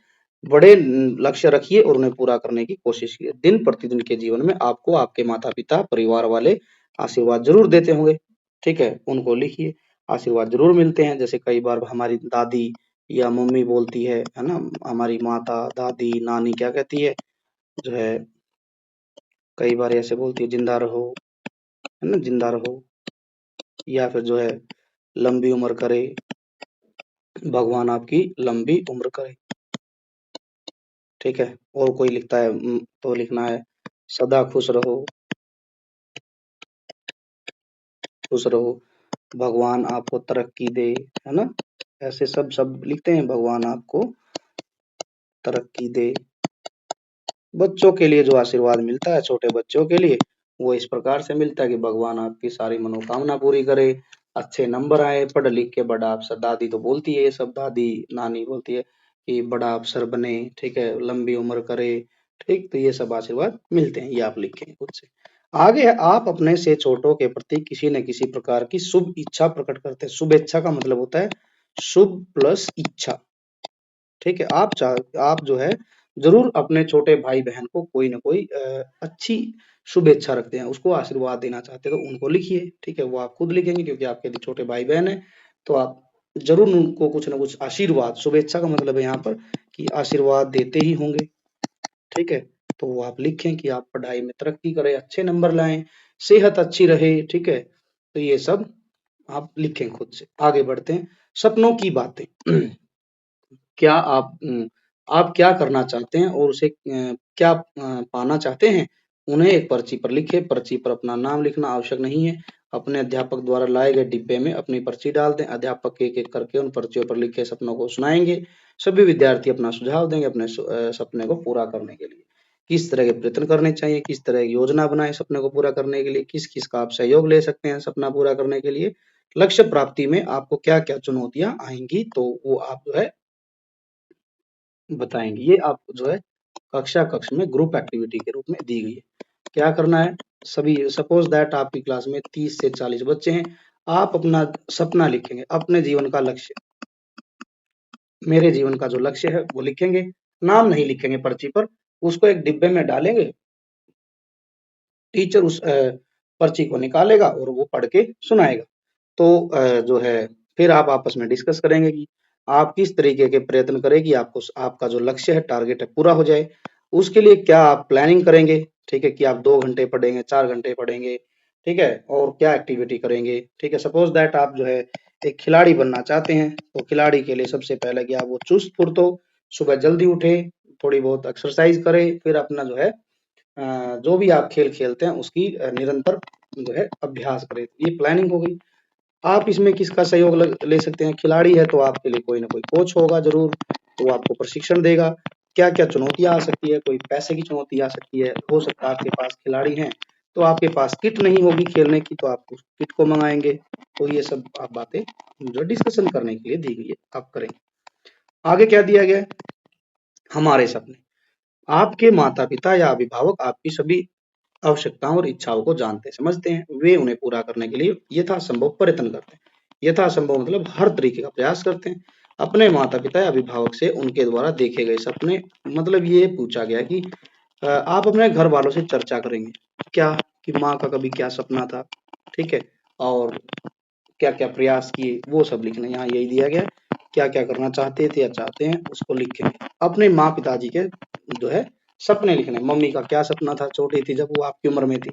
बड़े लक्ष्य रखिए और उन्हें पूरा करने की कोशिश कीजिए। दिन प्रतिदिन के जीवन में आपको आपके माता पिता परिवार वाले आशीर्वाद जरूर देते होंगे, ठीक है। उनको लिखिए, आशीर्वाद जरूर मिलते हैं। जैसे कई बार हमारी दादी या मम्मी बोलती है ना, हमारी माता दादी नानी क्या कहती है, जो है कई बार ऐसे बोलती है, जिंदा रहो, है ना, जिंदा रहो, या फिर जो है लंबी उम्र करे, भगवान आपकी लंबी उम्र करे, ठीक है। और कोई लिखता है तो लिखना है सदा खुश रहो, भगवान आपको तरक्की दे, है ना। ऐसे सब सब लिखते हैं, भगवान आपको तरक्की दे। बच्चों के लिए जो आशीर्वाद मिलता है छोटे बच्चों के लिए, वो इस प्रकार से मिलता है कि भगवान आपकी सारी मनोकामना पूरी करे, अच्छे नंबर आए, पढ़ लिख के बड़ा अफसर, दादी तो बोलती है ये सब, दादी नानी बोलती है कि बड़ा अफसर बने, ठीक है, लंबी उम्र करे, ठीक। तो ये सब आशीर्वाद मिलते हैं, ये आप लिखें खुद से। आगे है, आप अपने से छोटों के प्रति किसी न किसी प्रकार की शुभ इच्छा प्रकट करते हैं। शुभ इच्छा का मतलब होता है शुभ प्लस इच्छा, ठीक है। आप जो है जरूर अपने छोटे भाई बहन को कोई ना कोई अच्छी शुभेच्छा रखते हैं, उसको आशीर्वाद देना चाहते हैं, तो उनको लिखिए, ठीक है। वो आप खुद लिखेंगे क्योंकि आपके छोटे भाई बहन है, तो आप जरूर उनको कुछ ना कुछ आशीर्वाद, शुभेच्छा का मतलब है यहाँ पर कि आशीर्वाद देते ही होंगे, ठीक है। तो वो आप लिखें कि आप पढ़ाई में तरक्की करें, अच्छे नंबर लाएं, सेहत अच्छी रहे, ठीक है। तो ये सब आप लिखें खुद से। आगे बढ़ते हैं। सपनों की बातें। क्या आप क्या करना चाहते हैं और उसे क्या पाना चाहते हैं, उन्हें एक पर्ची पर लिखें। पर्ची पर अपना नाम लिखना आवश्यक नहीं है। अपने अध्यापक द्वारा लाए गए डिब्बे में अपनी पर्ची डाल दें। अध्यापक एक एक करके उन पर्चियों पर लिखे सपनों को सुनाएंगे। सभी विद्यार्थी अपना सुझाव देंगे अपने सपने को पूरा करने के लिए। किस तरह के प्रयत्न करने चाहिए, किस तरह की योजना बनाएं सपने को पूरा करने के लिए, किस किस का आप सहयोग ले सकते हैं सपना पूरा करने के लिए, लक्ष्य प्राप्ति में आपको क्या क्या चुनौतियां आएंगी, तो वो आप जो है बताएंगे। ये आपको जो है कक्षा कक्ष में ग्रुप एक्टिविटी के रूप में दी गई है। क्या करना है, सभी सपोज दैट आपकी क्लास में 30 से 40 बच्चे हैं, आप अपना सपना लिखेंगे, अपने जीवन का लक्ष्य, मेरे जीवन का जो लक्ष्य है वो लिखेंगे। नाम नहीं लिखेंगे पर्ची पर, उसको एक डिब्बे में डालेंगे। टीचर उस पर्ची को निकालेगा और वो पढ़ के सुनाएगा। तो जो है फिर आप आपस में डिस्कस करेंगे कि आप किस तरीके के प्रयत्न करें कि आपको आपका जो लक्ष्य है, टारगेट है, पूरा हो जाए। उसके लिए क्या आप प्लानिंग करेंगे, ठीक है, कि आप 2 घंटे पढ़ेंगे, 4 घंटे पढ़ेंगे, ठीक है, और क्या एक्टिविटी करेंगे, ठीक है। सपोज दैट आप जो है एक खिलाड़ी बनना चाहते हैं, तो खिलाड़ी के लिए सबसे पहले कि आप वो चुस्त फुर्त हो, सुबह जल्दी उठे, थोड़ी बहुत एक्सरसाइज करें, फिर अपना जो है जो भी आप खेल खेलते हैं उसकी निरंतर जो है अभ्यास करें। ये प्लानिंग हो गई। आप इसमें किसका सहयोग ले सकते हैं, खिलाड़ी है तो आपके लिए कोई ना कोई कोच होगा जरूर, तो वो आपको प्रशिक्षण देगा। क्या क्या चुनौतियां आ सकती है, कोई पैसे की चुनौती आ सकती है, हो सकता है आपके पास खिलाड़ी हैं तो आपके पास किट नहीं होगी खेलने की, तो आप उस किट को मंगाएंगे। तो ये सब आप बातें जो डिस्कशन करने के लिए दी गई है आप करेंगे। आगे क्या दिया गया है, हमारे सपने। आपके माता पिता या अभिभावक आपकी सभी आवश्यकताओं और इच्छाओं को जानते समझते हैं, वे उन्हें पूरा करने के लिए यथासंभव प्रयत्न करते हैं। यथासंभव मतलब हर तरीके का प्रयास करते हैं। अपने माता-पिता या अभिभावक से उनके द्वारा देखे गए सपने। मतलब ये पूछा गया कि आप अपने घर वालों से चर्चा करेंगे। क्या? कि माँ का कभी क्या सपना था, ठीक है? और क्या-क्या प्रयास किए, वो सब लिखना है। यहाँ यही दिया गया है, क्या-क्या करना चाहते थे या चाहते हैं, उसको लिखें। अपने माँ-पिताजी के जो है सपने लिखने हैं। मम्मी का क्या सपना था छोटी थी जब वो आपकी उम्र में थी?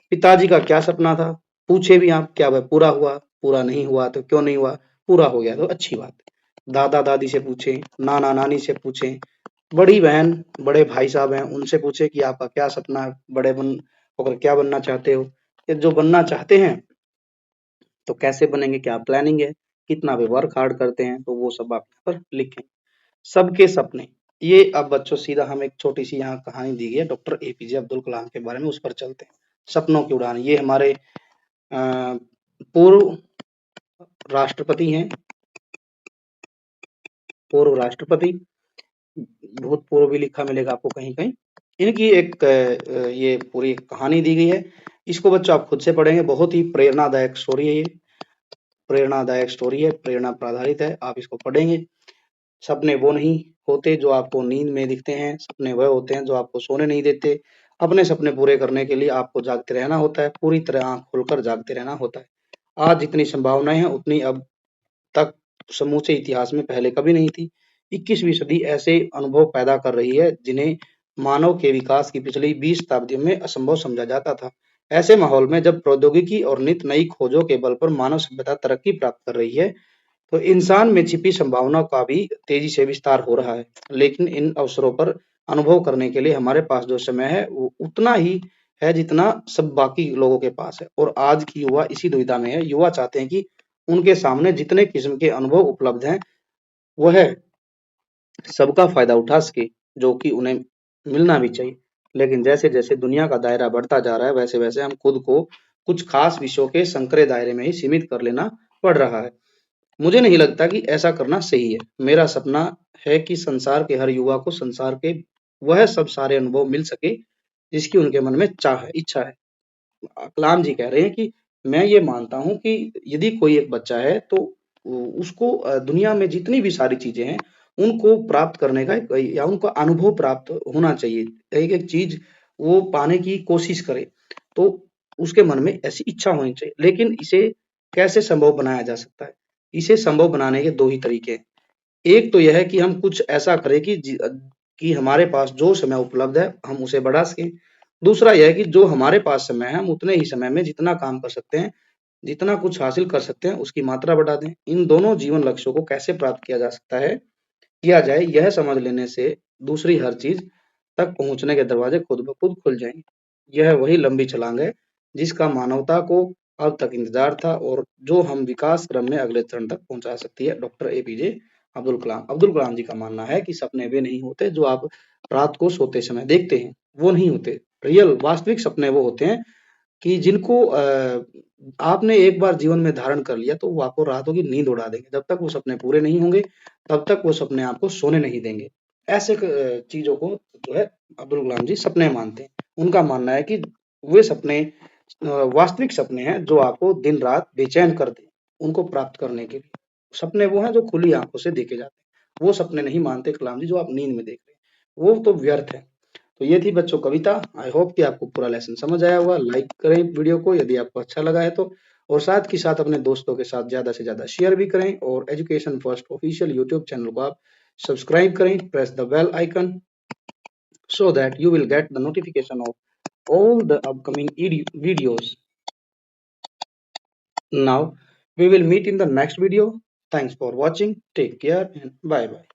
पिताजी का क्या सपना था? पूछे भी आप, क्या वह पूरा हुआ? पूरा नहीं हुआ तो क्यों नहीं हुआ? पूरा हो गया तो अच्छी बात है। दादा-दादी से पूछें, नाना-नानी से पूछें, बड़ी बहन, बड़े भाई साहब हैं, उनसे पूछें कि आपका क्या सपना है? बड़े बन होकर क्या बनना चाहते हो? या जो बनना चाहते हैं तो कैसे बनेंगे, क्या प्लानिंग है, कितना वे वर्क हार्ड करते हैं, तो वो सब आप यहाँ पर लिखें। सबके सपने, ये अब बच्चों सीधा हम एक छोटी सी यहाँ कहानी दी गई है डॉक्टर एपीजे अब्दुल कलाम के बारे में, उस पर चलते हैं। सपनों की उड़ान, ये हमारे पूर्व राष्ट्रपति हैं, पूर्व राष्ट्रपति, भूतपूर्व भी लिखा मिलेगा आपको कहीं कहीं। इनकी एक ये पूरी कहानी दी गई है। इसको बच्चों आप खुद से पढ़ेंगे, बहुत ही प्रेरणादायक स्टोरी है ये, प्रेरणादायक स्टोरी है, प्रेरणा पर आधारित है। आप इसको पढ़ेंगे। सपने वो नहीं होते जो आपको नींद में दिखते हैं, सपने वह होते हैं जो आपको सोने नहीं देते। अपने सपने पूरे करने के लिए आपको जागते रहना होता है, पूरी तरह आँख खोलकर जागते रहना होता है। आज जितनी संभावनाएँ हैं उतनी अब तक समूचे इतिहास में पहले कभी नहीं थी। 21वीं सदी ऐसे अनुभव पैदा कर रही है जिन्हें मानव के विकास की पिछली 20 शताब्दियों में असंभव समझा जाता था। ऐसे माहौल में जब प्रौद्योगिकी और नित नई खोजों के बल पर मानव सभ्यता तरक्की प्राप्त कर रही है, तो इंसान में छिपी संभावनाओं का भी तेजी से विस्तार हो रहा है। लेकिन इन अवसरों पर अनुभव करने के लिए हमारे पास जो समय है वो उतना ही है जितना सब बाकी लोगों के पास है। और आज की युवा इसी दुविधा में है। युवा चाहते हैं कि उनके सामने जितने किस्म के अनुभव उपलब्ध हैं वह सबका फायदा उठा सके, जो कि उन्हें मिलना भी चाहिए। लेकिन जैसे जैसे दुनिया का दायरा बढ़ता जा रहा है वैसे वैसे हम खुद को कुछ खास विषयों के संकरे दायरे में ही सीमित कर लेना पड़ रहा है। मुझे नहीं लगता कि ऐसा करना सही है। मेरा सपना है कि संसार के हर युवा को संसार के वह सब सारे अनुभव मिल सके जिसकी उनके मन में चाह है, इच्छा है। कलाम जी कह रहे हैं कि मैं ये मानता हूँ कि यदि कोई एक बच्चा है तो उसको दुनिया में जितनी भी सारी चीजें हैं उनको प्राप्त करने का या उनका अनुभव प्राप्त होना चाहिए। एक एक चीज वो पाने की कोशिश करे तो उसके मन में ऐसी इच्छा होनी चाहिए। लेकिन इसे कैसे संभव बनाया जा सकता है? इसे संभव बनाने के दो ही तरीके हैं। एक तो यह है कि हम कुछ ऐसा करें कि कि हमारे पास जो समय उपलब्ध है हम उसे बढ़ा सकें। दूसरा यह है कि जो हमारे पास समय है हम उतने ही समय में जितना काम कर सकते हैं, जितना कुछ हासिल कर सकते हैं उसकी मात्रा बढ़ा दें। इन दोनों जीवन लक्ष्यों को कैसे प्राप्त किया जा सकता है, किया जाए, यह समझ लेने से दूसरी हर चीज तक पहुंचने के दरवाजे खुद ब खुद खुल जाएंगे। यह वही लंबी छलांग है जिसका मानवता को अब तक इंतजार था और जो हम विकास क्रम में अगले चरण तक पहुंचा सकती है। Doctor APJ Abdul Kalam. अब्दुल कलाम जी का मानना है कि सपने वे नहीं होते जो आप रात को सोते समय देखते हैं, वो नहीं होते। रियल वास्तविक सपने वो होते हैं कि जिनको आपने एक बार जीवन में धारण कर लिया तो वो आपको रातों की नींद उड़ा देंगे। जब तक वो सपने पूरे नहीं होंगे तब तक वो सपने आपको सोने नहीं देंगे। ऐसे चीजों को जो है अब्दुल कलाम जी सपने मानते हैं। उनका मानना है कि वे सपने वास्तविक सपने हैं जो आपको दिन रात बेचैन कर दें उनको प्राप्त करने के लिए। सपने वो हैं जो खुली आंखों से देखे जाते हैं। वो सपने नहीं मानते कलाम जी जो आप नींद में देख रहे हैं, वो तो व्यर्थ है। तो ये थी बच्चों कविता। आई होप कि आपको पूरा लेसन समझ आया होगा। लाइक करें वीडियो को यदि आपको अच्छा लगा है तो, और साथ ही साथ अपने दोस्तों के साथ ज्यादा से ज्यादा शेयर भी करें। और education first official YouTube channel को आप सब्सक्राइब करें, press the bell icon so that you will get the notification of all the upcoming videos. Now we will meet in the next video. Thanks for watching. Take care and bye bye.